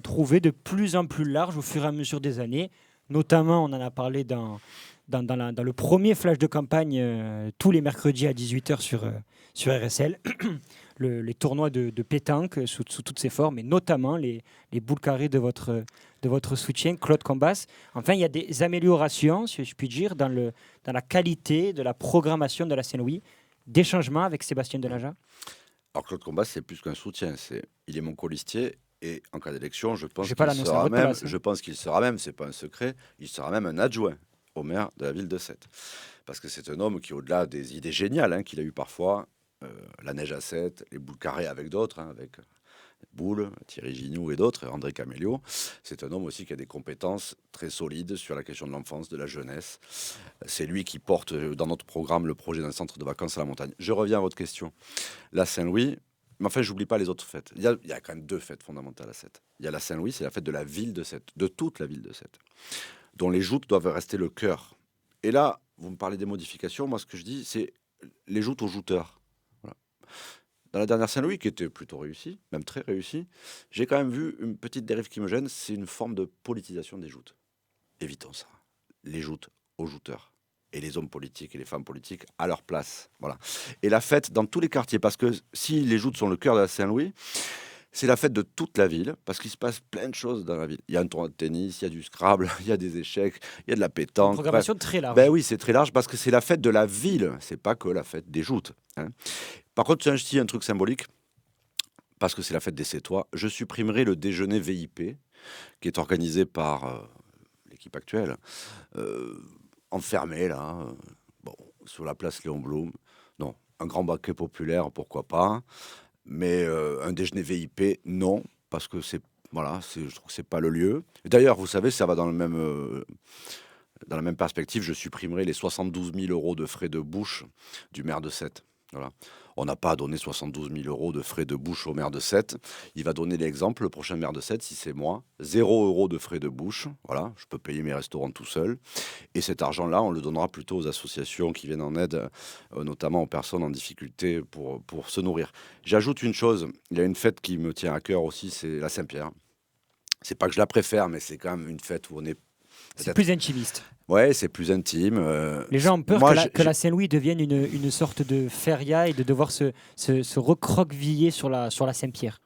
trouvée de plus en plus large au fur et à mesure des années? Notamment, on en a parlé dans le premier flash de campagne tous les mercredis à 18h sur RSL, les tournois de pétanque sous toutes ses formes, et notamment les boules carrées de votre soutien, Claude Combas. Enfin, il y a des améliorations, si je puis dire, dans la qualité de la programmation de la Saint-Louis, des changements avec Sébastien Denaja. Alors Claude Combas, c'est plus qu'un soutien, il est mon colistier. Et en cas d'élection, je pense qu'il sera même, c'est pas un secret, il sera même un adjoint au maire de la ville de Sète. Parce que c'est un homme qui, au-delà des idées géniales qu'il a eues parfois, la neige à Sète, les boules carrées avec d'autres, avec Boulle, Thierry Gignoux et d'autres, André Camelio, c'est un homme aussi qui a des compétences très solides sur la question de l'enfance, de la jeunesse. C'est lui qui porte dans notre programme le projet d'un centre de vacances à la montagne. Je reviens à votre question. La Saint-Louis, mais enfin, j'oublie pas les autres fêtes. Il y a quand même deux fêtes fondamentales à Sète. Il y a la Saint-Louis, c'est la fête de la ville de Sète, de toute la ville de Sète, dont les joutes doivent rester le cœur. Et là, vous me parlez des modifications. Moi, ce que je dis, c'est les joutes aux jouteurs. Voilà. Dans la dernière Saint-Louis, qui était plutôt réussie, même très réussie, j'ai quand même vu une petite dérive qui me gêne. C'est une forme de politisation des joutes. Évitons ça. Les joutes aux jouteurs. Et les hommes politiques et les femmes politiques à leur place. Voilà. Et la fête dans tous les quartiers, parce que si les joutes sont le cœur de la Saint-Louis, c'est la fête de toute la ville, parce qu'il se passe plein de choses dans la ville. Il y a un tournoi de tennis, il y a du Scrabble, il y a des échecs, il y a de la pétanque. Une programmation très large. Ben oui, c'est très large, parce que c'est la fête de la ville, c'est pas que la fête des joutes. Par contre, tiens, je dis un truc symbolique, parce que c'est la fête des Sétois, je supprimerai le déjeuner VIP, qui est organisé par l'équipe actuelle, enfermé là, sur la place Léon Blum. Non, un grand banquet populaire, pourquoi pas. Mais un déjeuner VIP, non, parce que Voilà, je trouve que c'est pas le lieu. Et d'ailleurs, vous savez, ça va dans la même perspective. Je supprimerai les 72 000 euros de frais de bouche du maire de Sète. Voilà. On n'a pas donné 72 000 euros de frais de bouche au maire de Sète. Il va donner l'exemple, le prochain maire de Sète, si c'est moi, 0 euros de frais de bouche. Voilà, je peux payer mes restaurants tout seul. Et cet argent-là, on le donnera plutôt aux associations qui viennent en aide, notamment aux personnes en difficulté pour se nourrir. J'ajoute une chose, il y a une fête qui me tient à cœur aussi, c'est la Saint-Pierre. C'est pas que je la préfère, mais c'est quand même une fête où on est C'est peut-être... plus intimiste. Ouais, c'est plus intime. Les gens ont peur Moi, que la Saint-Louis devienne une sorte de feria et de devoir se recroqueviller sur la Saint-Pierre.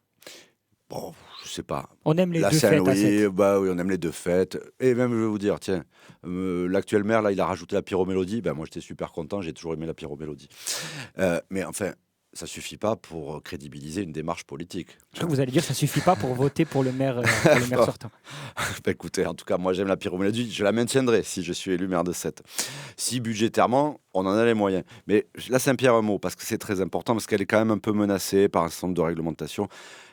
Bon, je sais pas. On aime les La deux fêtes à Saint-Louis, Sète. bah oui, on aime les deux fêtes. Et même, je vais vous dire, tiens, l'actuel maire, là, il a rajouté la pyromélodie. Ben, moi, j'étais super content, j'ai toujours aimé la pyromélodie. Mais enfin, ça suffit pas pour crédibiliser une démarche politique. Je crois que vous allez dire que ça suffit pas pour voter pour le maire, sortant. Bah, écoutez, en tout cas, moi, j'aime la pyromélodie. Je la maintiendrai si je suis élu maire de Sète. Si budgétairement, on en a les moyens. Mais la Saint-Pierre, un mot, parce que c'est très important, parce qu'elle est quand même un peu menacée par un certain nombre de réglementations.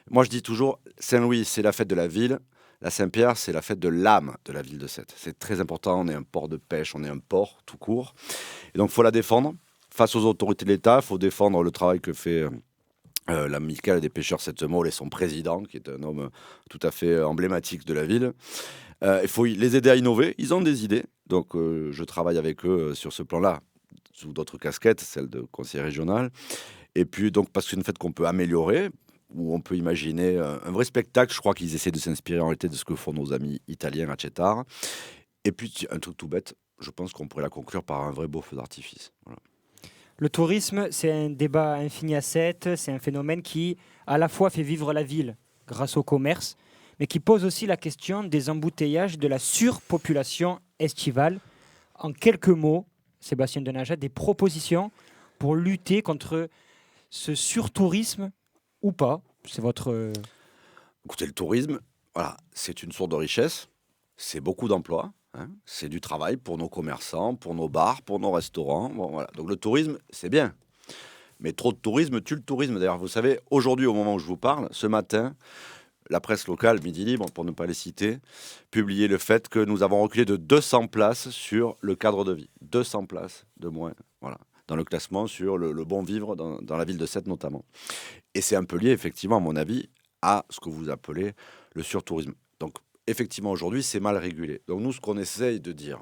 Moi, je dis toujours, Saint-Louis, c'est la fête de la ville. La Saint-Pierre, c'est la fête de l'âme de la ville de Sète. C'est très important. On est un port de pêche, on est un port tout court. Et donc, il faut la défendre. Face aux autorités de l'État, il faut défendre le travail que fait l'amicale des pêcheurs Sète-Maule et son président, qui est un homme tout à fait emblématique de la ville. Il faut les aider à innover. Ils ont des idées. Donc, je travaille avec eux sur ce plan-là, sous d'autres casquettes, celle de conseiller régional. Et puis, donc, parce que c'est une fête qu'on peut améliorer, où on peut imaginer un vrai spectacle. Je crois qu'ils essaient de s'inspirer en réalité de ce que font nos amis italiens à Cettare. Et puis, un truc tout bête, je pense qu'on pourrait la conclure par un vrai beau feu d'artifice. Voilà. Le tourisme, c'est un débat infini à Sète. C'est un phénomène qui, à la fois, fait vivre la ville grâce au commerce, mais qui pose aussi la question des embouteillages, de la surpopulation estivale. En quelques mots, Sébastien Denaja, des propositions pour lutter contre ce surtourisme ou pas. C'est votre... Écoutez, le tourisme, voilà, c'est une source de richesse, c'est beaucoup d'emplois, hein, c'est du travail pour nos commerçants, pour nos bars, pour nos restaurants. Bon, voilà. Donc le tourisme, c'est bien. Mais trop de tourisme tue le tourisme. D'ailleurs, vous savez, aujourd'hui, au moment où je vous parle, ce matin, la presse locale, Midi Libre, pour ne pas les citer, publiait le fait que nous avons reculé de 200 places sur le cadre de vie. 200 places de moins, voilà, dans le classement sur le bon vivre dans la ville de Sète notamment. Et c'est un peu lié, effectivement, à mon avis, à ce que vous appelez le surtourisme. Donc, effectivement, aujourd'hui, c'est mal régulé. Donc, nous, ce qu'on essaye de dire,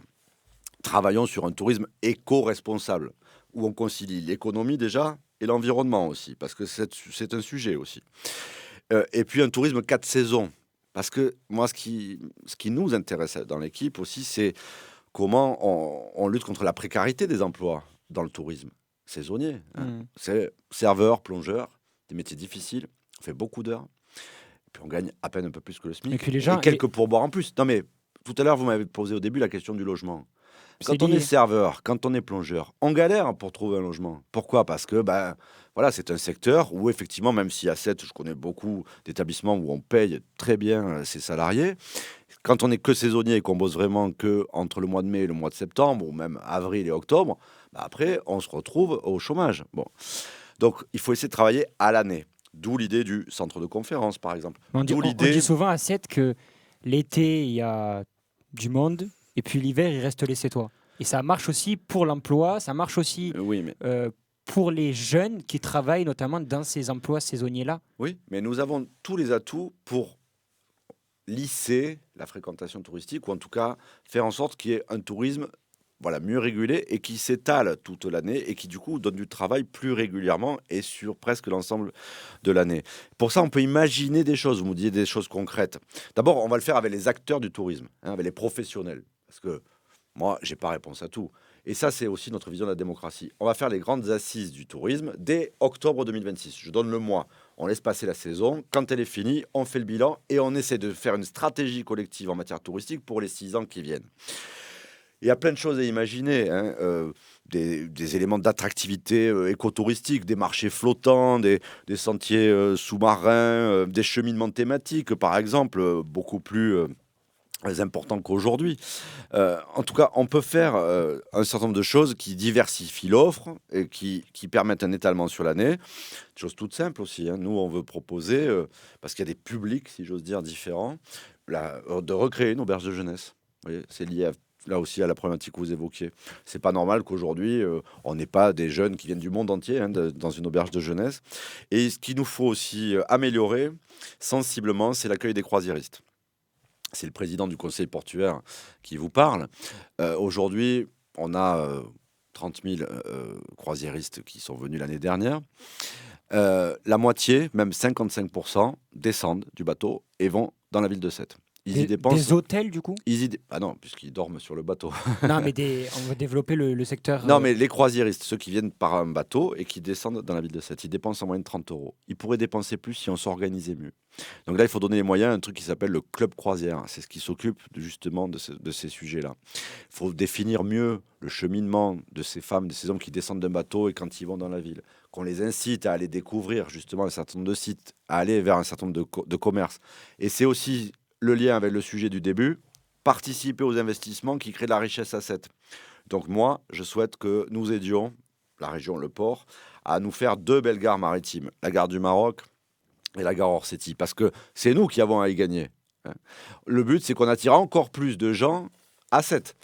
travaillons sur un tourisme éco-responsable, où on concilie l'économie déjà et l'environnement aussi, parce que c'est un sujet aussi. Et puis un tourisme 4 saisons, parce que moi, ce qui nous intéresse dans l'équipe aussi, c'est comment on lutte contre la précarité des emplois dans le tourisme saisonnier. Hein. C'est serveur, plongeur, des métiers difficiles, on fait beaucoup d'heures, puis on gagne à peine un peu plus que le SMIC, Et puis les gens, et quelques pourboires en plus. Non mais, tout à l'heure, vous m'avez posé au début la question du logement. Quand on est serveur, quand on est plongeur, on galère pour trouver un logement. Pourquoi ? Parce que voilà, c'est un secteur où effectivement, même si à Sète, je connais beaucoup d'établissements où on paye très bien ses salariés, quand on n'est que saisonnier et qu'on bosse vraiment que entre le mois de mai et le mois de septembre, ou même avril et octobre, après, on se retrouve au chômage. Bon. Donc, il faut essayer de travailler à l'année. D'où l'idée du centre de conférence, par exemple. On dit souvent à Sète que l'été, il y a du monde, et puis l'hiver, il reste les Sétois. Et ça marche aussi pour l'emploi, ça marche aussi pour les jeunes qui travaillent notamment dans ces emplois saisonniers-là. Oui, mais nous avons tous les atouts pour lisser la fréquentation touristique, ou en tout cas faire en sorte qu'il y ait un tourisme mieux régulé et qui s'étale toute l'année et qui du coup donne du travail plus régulièrement et sur presque l'ensemble de l'année. Pour ça, on peut imaginer des choses, vous me disiez des choses concrètes. D'abord, on va le faire avec les acteurs du tourisme, avec les professionnels, parce que moi, j'ai pas réponse à tout. Et ça, c'est aussi notre vision de la démocratie. On va faire les grandes assises du tourisme dès octobre 2026. Je donne le mois. On laisse passer la saison. Quand elle est finie, on fait le bilan et on essaie de faire une stratégie collective en matière touristique pour les 6 ans qui viennent. Il y a plein de choses à imaginer, des éléments d'attractivité écotouristique, des marchés flottants, des sentiers sous-marins, des cheminements thématiques, par exemple, beaucoup plus important qu'aujourd'hui. En tout cas, on peut faire un certain nombre de choses qui diversifient l'offre et qui permettent un étalement sur l'année. Chose toute simple aussi. Nous, on veut proposer, parce qu'il y a des publics, si j'ose dire, différents, de recréer une auberge de jeunesse. Vous voyez, c'est lié là aussi à la problématique que vous évoquiez. C'est pas normal qu'aujourd'hui, on n'ait pas des jeunes qui viennent du monde entier dans une auberge de jeunesse. Et ce qu'il nous faut aussi améliorer sensiblement, c'est l'accueil des croisiéristes. C'est le président du conseil portuaire qui vous parle. Aujourd'hui, on a 30 000 croisiéristes qui sont venus l'année dernière. La moitié, même 55%, descendent du bateau et vont dans la ville de Sète. Ils y dépensent. Des hôtels, du coup? Ah non, puisqu'ils dorment sur le bateau. Non, mais on veut développer le secteur. Non, mais les croisiéristes, ceux qui viennent par un bateau et qui descendent dans la ville de Sète, ils dépensent en moyenne 30 euros. Ils pourraient dépenser plus si on s'organisait mieux. Donc là, il faut donner les moyens à un truc qui s'appelle le club croisière. C'est ce qui s'occupe justement de ces sujets-là. Il faut définir mieux le cheminement de ces femmes, de ces hommes qui descendent d'un bateau et quand ils vont dans la ville. Qu'on les incite à aller découvrir justement un certain nombre de sites, à aller vers un certain nombre de commerces. Et c'est aussi le lien avec le sujet du début, participer aux investissements qui créent de la richesse à Sète. Donc moi, je souhaite que nous aidions la région, le port, à nous faire 2 belles gares maritimes, la gare du Maroc et la gare Orsetti, parce que c'est nous qui avons à y gagner. Le but, c'est qu'on attire encore plus de gens à Sète.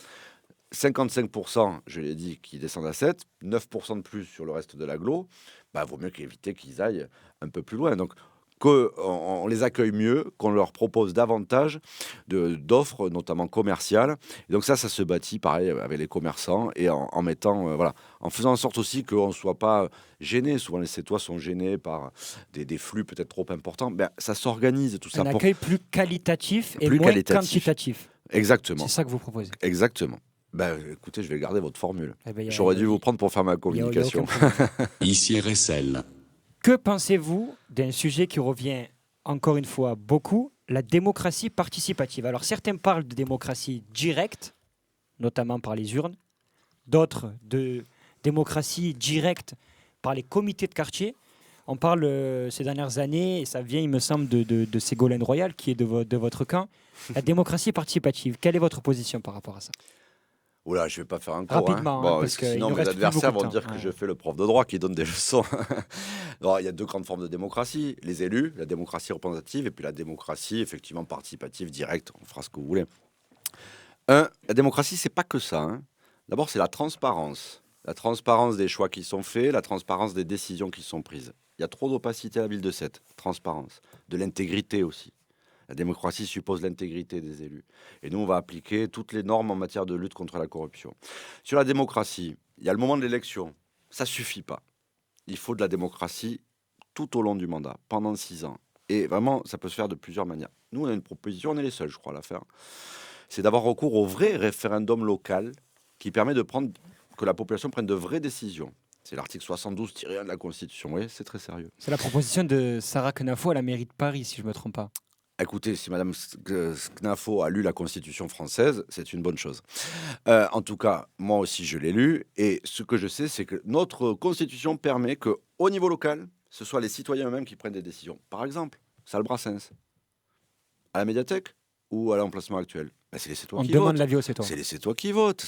55%, je l'ai dit, qui descendent à 7, 9% de plus sur le reste de l'agglo, vaut mieux qu'éviter qu'ils aillent un peu plus loin. Donc, qu'on les accueille mieux, qu'on leur propose davantage d'offres, notamment commerciales. Et donc ça se bâtit, pareil, avec les commerçants et en mettant, en faisant en sorte aussi qu'on ne soit pas gêné. Souvent, les Sétois sont gênés par des flux peut-être trop importants. Ça s'organise, tout ça. Un accueil plus qualitatif et moins quantitatif. Exactement. C'est ça que vous proposez. Exactement. Écoutez, je vais garder votre formule. J'aurais dû vous prendre pour faire ma communication. Ici RSL. Que pensez-vous d'un sujet qui revient encore une fois beaucoup, la démocratie participative? Alors certains parlent de démocratie directe, notamment par les urnes, d'autres de démocratie directe par les comités de quartier. On parle ces dernières années, et ça vient, il me semble, de Ségolène Royal, qui est de votre camp, la démocratie participative. Quelle est votre position par rapport à ça? Oula, je ne vais pas faire un cours. Rapidement, parce que sinon mes adversaires vont dire que je fais le prof de droit qui donne des leçons. Il y a 2 grandes formes de démocratie. Les élus, la démocratie représentative, et puis la démocratie effectivement participative, directe. On fera ce que vous voulez. La démocratie, c'est pas que ça. D'abord, c'est la transparence. La transparence des choix qui sont faits, la transparence des décisions qui sont prises. Il y a trop d'opacité à la ville de Sète. Transparence. De l'intégrité aussi. La démocratie suppose l'intégrité des élus. Et nous, on va appliquer toutes les normes en matière de lutte contre la corruption. Sur la démocratie, il y a le moment de l'élection. Ça ne suffit pas. Il faut de la démocratie tout au long du mandat, pendant 6 ans. Et vraiment, ça peut se faire de plusieurs manières. Nous, on a une proposition, on est les seuls, je crois, à la faire. C'est d'avoir recours au vrai référendum local qui permet que la population prenne de vraies décisions. C'est l'article 72-1 de la Constitution. Oui, c'est très sérieux. C'est la proposition de Sarah Knafo à la mairie de Paris, si je ne me trompe pas. Écoutez, si Madame Knafo a lu la Constitution française, c'est une bonne chose. En tout cas, moi aussi, je l'ai lu. Et ce que je sais, c'est que notre Constitution permet qu'au niveau local, ce soit les citoyens eux-mêmes qui prennent des décisions. Par exemple, salle Brassens, à la médiathèque ou à l'emplacement actuel. C'est les Sétois qui votent. On demande l'avis aux Sétois. C'est les Sétois qui votent.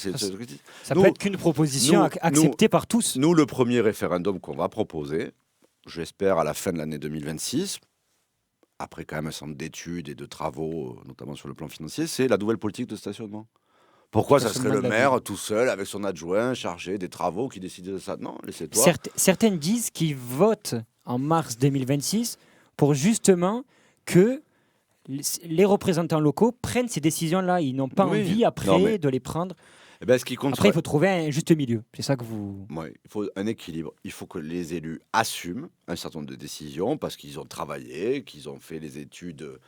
Ça peut être qu'une proposition acceptée par tous. Nous, le premier référendum qu'on va proposer, j'espère à la fin de l'année 2026, après quand même un centre d'études et de travaux, notamment sur le plan financier, c'est la nouvelle politique de stationnement. Pourquoi ça serait le maire tout seul avec son adjoint chargé des travaux qui décide de ça? Non, laissez-toi. Certaines disent qu'ils votent en mars 2026 pour justement que les représentants locaux prennent ces décisions-là. Ils n'ont pas envie après de les prendre. Ce qui compte, après, il faut trouver un juste milieu. C'est ça que vous... Oui, il faut un équilibre. Il faut que les élus assument un certain nombre de décisions parce qu'ils ont travaillé, qu'ils ont fait les études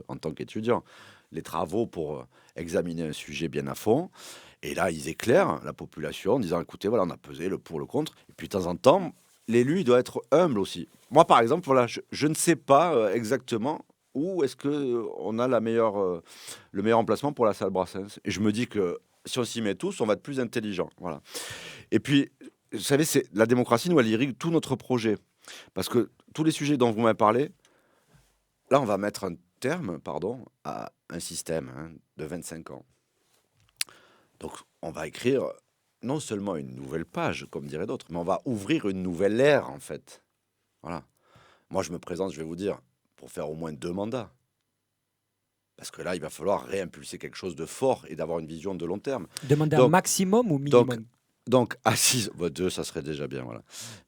en tant qu'étudiants, les travaux pour examiner un sujet bien à fond. Et là, ils éclairent la population en disant, écoutez, voilà, on a pesé le pour, le contre. Et puis, de temps en temps, l'élu, il doit être humble aussi. Moi, par exemple, voilà, je ne sais pas exactement où est-ce qu'on a le meilleur emplacement pour la salle Brassens. Et je me dis que si on s'y met tous, on va être plus intelligent. Voilà. Et puis, vous savez, la démocratie, nous, elle irrigue tout notre projet. Parce que tous les sujets dont vous m'avez parlé, là, on va mettre terme à un système de 25 ans. Donc, on va écrire non seulement une nouvelle page, comme diraient d'autres, mais on va ouvrir une nouvelle ère, en fait. Voilà. Moi, je me présente, je vais vous dire, pour faire au moins 2 mandats. Parce que là, il va falloir réimpulser quelque chose de fort et d'avoir une vision de long terme. Demander un Donc- maximum ou minimum? Donc, assise, 2, ça serait déjà bien, voilà.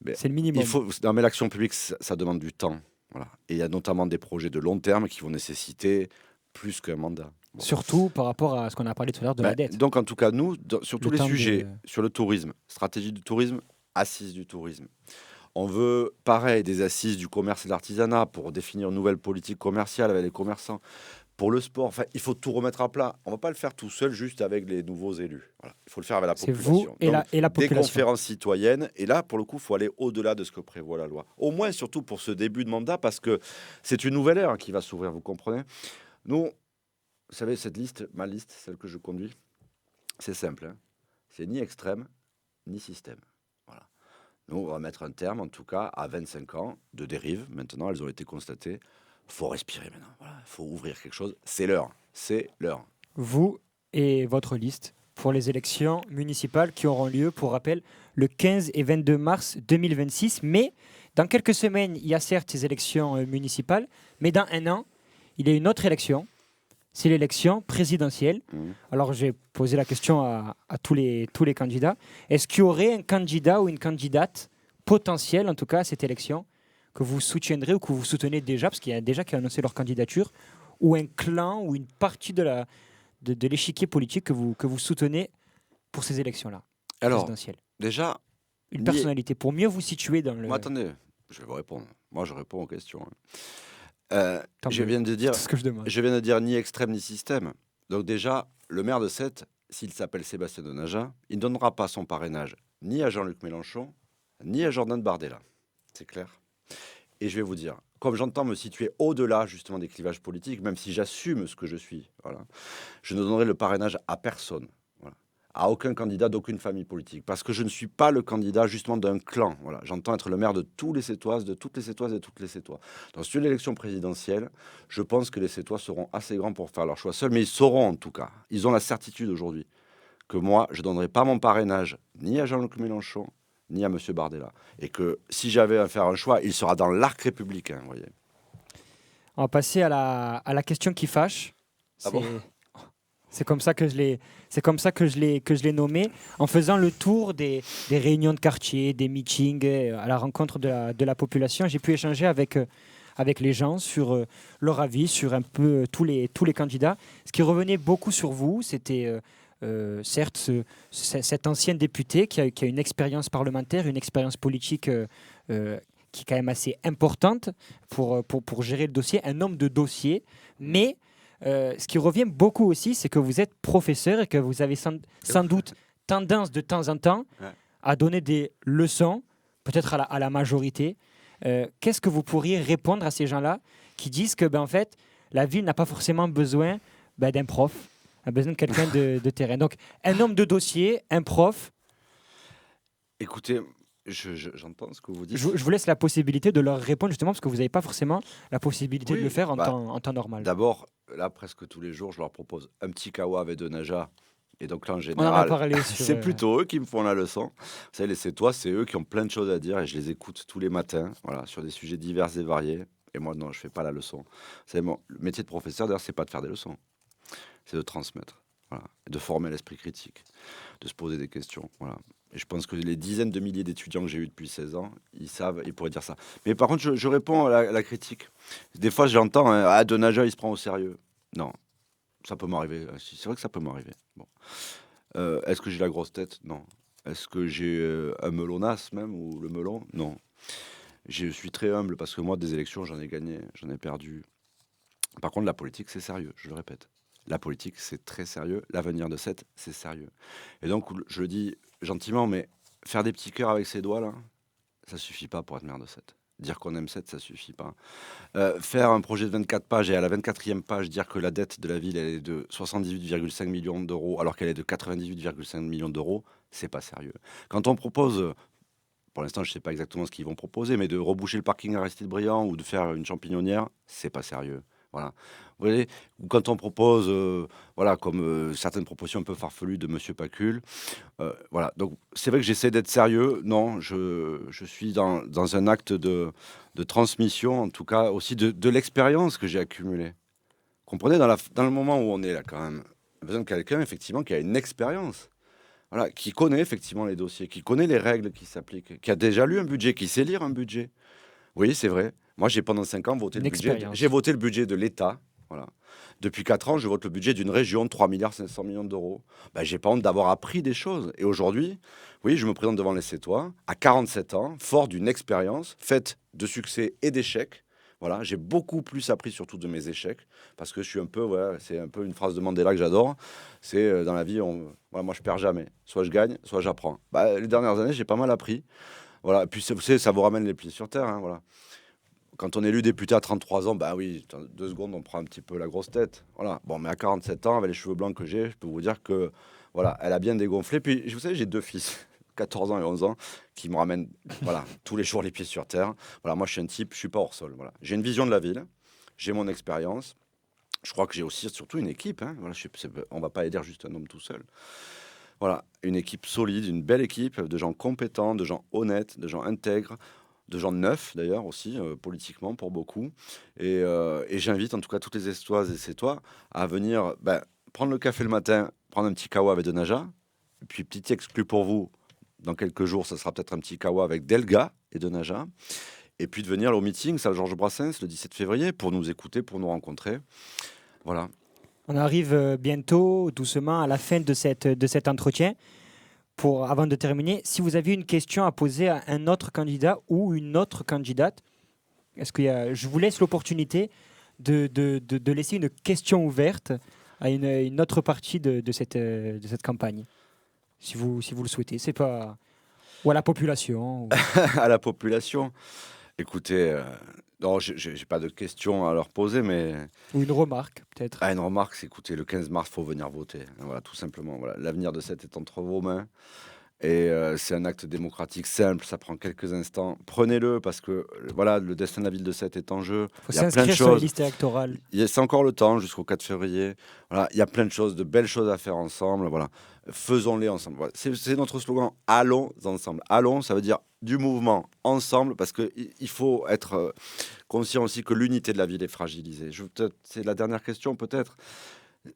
Mais C'est le minimum. non, mais l'action publique, ça demande du temps. Voilà. Et il y a notamment des projets de long terme qui vont nécessiter plus qu'un mandat. Bon. Surtout par rapport à ce qu'on a parlé tout à l'heure de la dette. Donc, en tout cas, nous, sur tous Le les temps sujets, de- sur le tourisme, stratégie du tourisme, assise du tourisme. On veut, pareil, des assises du commerce et de l'artisanat pour définir une nouvelle politique commerciale avec les commerçants. Pour le sport, enfin, il faut tout remettre à plat. On ne va pas le faire tout seul, juste avec les nouveaux élus. Voilà. Il faut le faire avec la C'est population. vous et la Des population. conférences citoyennes. Et là, pour le coup, il faut aller au-delà de ce que prévoit la loi. Au moins, surtout pour ce début de mandat, parce que c'est une nouvelle ère qui va s'ouvrir, vous comprenez. Nous, vous savez, cette liste, ma liste, celle que je conduis, c'est simple. C'est ni extrême, ni système. Voilà. Nous, on va mettre un terme, en tout cas, à 25 ans de dérive. Maintenant, elles ont été constatées. Il faut respirer maintenant. Voilà. Il faut ouvrir quelque chose. C'est l'heure. C'est l'heure. Vous et votre liste pour les élections municipales qui auront lieu, pour rappel, le 15 et 22 mars 2026. Mais dans quelques semaines, il y a certes ces élections municipales, mais dans un an, il y a une autre élection. C'est l'élection présidentielle. Mmh. Alors, j'ai posé la question à tous les candidats. Est-ce qu'il y aurait un candidat ou une candidate potentielle, en tout cas, à cette élection, que vous soutiendrez ou que vous soutenez déjà, parce qu'il y a déjà qui ont annoncé leur candidature, ou un clan ou une partie de l'échiquier politique que vous soutenez pour ces élections-là Alors, présidentielles? déjà, Une personnalité, pour mieux vous situer dans le... moi, attendez, je vais vous répondre. Moi, je réponds aux questions. Tant Je mieux. viens de dire, C'est ce que je demande. je viens de dire ni extrême ni système. Donc déjà, le maire de Sète, s'il s'appelle Sébastien Denaja, il ne donnera pas son parrainage ni à Jean-Luc Mélenchon, ni à Jordan Bardella. C'est clair. Et je vais vous dire, comme j'entends me situer au-delà justement des clivages politiques, même si j'assume ce que je suis, voilà, je ne donnerai le parrainage à personne. Voilà. À aucun candidat d'aucune famille politique, parce que je ne suis pas le candidat justement d'un clan. Voilà. J'entends être le maire de tous les Sétoises, de toutes les Sétoises et de toutes les Sétois. Donc sur l'élection présidentielle, je pense que les Sétois seront assez grands pour faire leur choix seuls, mais ils sauront en tout cas, ils ont la certitude aujourd'hui que moi, je ne donnerai pas mon parrainage ni à Jean-Luc Mélenchon, ni à M. Bardella. Et que si j'avais à faire un choix, il sera dans l'arc républicain, vous voyez. On va passer à la question qui fâche. Ah bon C'est comme ça que je l'ai nommé, en faisant le tour des réunions de quartier, des meetings, à la rencontre de la population. J'ai pu échanger avec les gens sur leur avis, sur un peu tous les candidats. Ce qui revenait beaucoup sur vous, c'était certes cette ancienne députée qui a une expérience parlementaire, une expérience politique qui est quand même assez importante pour gérer le dossier, un homme de dossier, mais ce qui revient beaucoup aussi, c'est que vous êtes professeur et que vous avez sans doute tendance de temps en temps à donner des leçons, peut-être à la majorité. Qu'est-ce que vous pourriez répondre à ces gens-là qui disent que, en fait, la ville n'a pas forcément besoin d'un prof, a besoin de quelqu'un de terrain. Donc, un homme de dossier, un prof. Écoutez, j'entends ce que vous dites. Je vous laisse la possibilité de leur répondre, justement, parce que vous n'avez pas forcément la possibilité de le faire en temps normal. D'abord, là, presque tous les jours, je leur propose un petit kawa avec Denaja. Et donc là, en On en a général, parlé c'est plutôt eux qui me font la leçon. Vous savez, les Sétois, c'est eux qui ont plein de choses à dire et je les écoute tous les matins, voilà, sur des sujets divers et variés. Et moi, non, je fais pas la leçon. Vous savez, le métier de professeur, d'ailleurs, c'est pas de faire des leçons. C'est de transmettre, voilà, de former l'esprit critique, de se poser des questions. Voilà. Et je pense que les dizaines de milliers d'étudiants que j'ai eus depuis 16 ans, ils savent, ils pourraient dire ça. Mais par contre, je réponds à la critique. Des fois, j'entends, Denaja, il se prend au sérieux. Non, ça peut m'arriver. C'est vrai que ça peut m'arriver. Bon. Est-ce que j'ai la grosse tête? Non. Est-ce que j'ai un melonnasse même, ou le melon? Non. Je suis très humble parce que moi, des élections, j'en ai gagné, j'en ai perdu. Par contre, la politique, c'est sérieux, je le répète. La politique, c'est très sérieux. L'avenir de Sète, c'est sérieux. Et donc, je le dis gentiment, mais faire des petits cœurs avec ses doigts, là, ça suffit pas pour être maire de Sète. Dire qu'on aime Sète, ça suffit pas. Faire un projet de 24 pages et à la 24e page dire que la dette de la ville elle est de 78,5 millions d'euros alors qu'elle est de 98,5 millions d'euros, c'est pas sérieux. Quand on propose, pour l'instant je sais pas exactement ce qu'ils vont proposer, mais de reboucher le parking Aristide Briand ou de faire une champignonnière, c'est pas sérieux. Voilà. Vous voyez, ou quand on propose, voilà, comme certaines propositions un peu farfelues de Monsieur Pacul, voilà. Donc, c'est vrai que j'essaie d'être sérieux. Non, je suis dans un acte de transmission, en tout cas aussi de l'expérience que j'ai accumulée. Comprenez, dans le moment où on est là, quand même, on a besoin de quelqu'un, effectivement, qui a une expérience. Voilà, qui connaît effectivement les dossiers, qui connaît les règles qui s'appliquent, qui a déjà lu un budget, qui sait lire un budget. Oui, c'est vrai. Moi, j'ai pendant 5 ans voté Une le budget. expérience. J'ai voté le budget de l'État. Voilà. Depuis 4 ans, je vote le budget d'une région de 3,5 milliards d'euros. Ben, j'ai pas honte d'avoir appris des choses. Et aujourd'hui, oui, je me présente devant les Sétois, à 47 ans, fort d'une expérience faite de succès et d'échecs. Voilà, j'ai beaucoup plus appris surtout de mes échecs, parce que je suis un peu, ouais, c'est un peu une phrase de Mandela que j'adore. C'est dans la vie, voilà, moi je perds jamais. Soit je gagne, soit j'apprends. Bah, les dernières années, j'ai pas mal appris. Voilà, et puis vous savez, ça vous ramène les pieds sur terre. Hein, voilà. Quand on est élu député à 33 ans, bah oui, 2 secondes, on prend un petit peu la grosse tête. Voilà. Bon, mais à 47 ans, avec les cheveux blancs que j'ai, je peux vous dire que voilà, elle a bien dégonflé. Puis, vous savez, j'ai 2 fils, 14 ans et 11 ans, qui me ramènent voilà, tous les jours les pieds sur terre. Voilà, moi, je suis un type, je suis pas hors sol. Voilà. J'ai une vision de la ville, j'ai mon expérience. Je crois que j'ai aussi surtout une équipe. Hein. Voilà, on va pas aider juste un homme tout seul. Voilà, une équipe solide, une belle équipe de gens compétents, de gens honnêtes, de gens intègres, de gens neufs d'ailleurs aussi, politiquement pour beaucoup. Et j'invite en tout cas toutes les Estoises et Sétois à venir prendre le café le matin, prendre un petit kawa avec Denaja. Et puis petit exclu pour vous, dans quelques jours, ça sera peut-être un petit kawa avec Delga et Denaja. Et puis de venir au meeting salle Georges Brassens le 17 février pour nous écouter, pour nous rencontrer. Voilà. On arrive bientôt, doucement, à la fin de cet entretien. Avant de terminer, si vous avez une question à poser à un autre candidat ou une autre candidate, je vous laisse l'opportunité de laisser une question ouverte à une autre partie de cette campagne, si vous le souhaitez. C'est pas... Ou à la population. Ou... À la population. Écoutez, non, j'ai pas de questions à leur poser, mais... Ou une remarque, peut-être. Ah, une remarque, c'est écoutez, le 15 mars, il faut venir voter. Voilà, tout simplement. Voilà. L'avenir de Sète est entre vos mains. Et c'est un acte démocratique simple, ça prend quelques instants. Prenez-le parce que voilà, le destin de la ville de Sète est en jeu. Il faut Il y a plein de s'inscrire sur la choses. liste électorale. C'est encore le temps jusqu'au 4 février. Voilà, il y a plein de choses, de belles choses à faire ensemble. Voilà, faisons-les ensemble. Voilà. C'est notre slogan. Allons ensemble. Allons, ça veut dire du mouvement ensemble, parce que il faut être conscient aussi que l'unité de la ville est fragilisée. C'est la dernière question peut-être.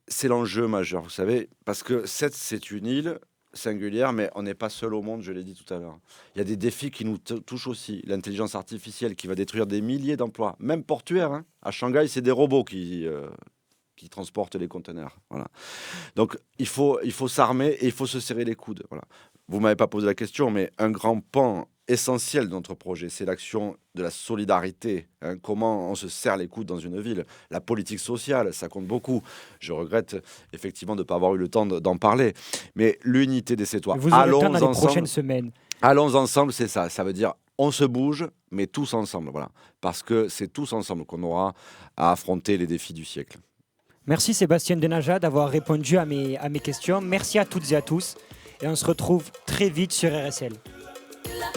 C'est l'enjeu majeur, vous savez, parce que Sète, c'est une île singulière, mais on n'est pas seul au monde, je l'ai dit tout à l'heure. Il y a des défis qui nous touchent aussi. L'intelligence artificielle qui va détruire des milliers d'emplois, même portuaires. Hein. À Shanghai, c'est des robots qui transportent les conteneurs. Voilà. Donc, il faut s'armer et il faut se serrer les coudes. Voilà. Vous ne m'avez pas posé la question, mais un grand pan essentiel de notre projet, c'est l'action de la solidarité. Hein. Comment on se serre les coudes dans une ville. La politique sociale, ça compte beaucoup. Je regrette effectivement de ne pas avoir eu le temps d'en parler. Mais l'unité des Sétois. Vous aurez le temps dans les ensemble. prochaines semaines. Allons ensemble, c'est ça. Ça veut dire on se bouge, mais tous ensemble. Voilà. Parce que c'est tous ensemble qu'on aura à affronter les défis du siècle. Merci Sébastien Denaja d'avoir répondu à mes questions. Merci à toutes et à tous. Et on se retrouve très vite sur RSL. La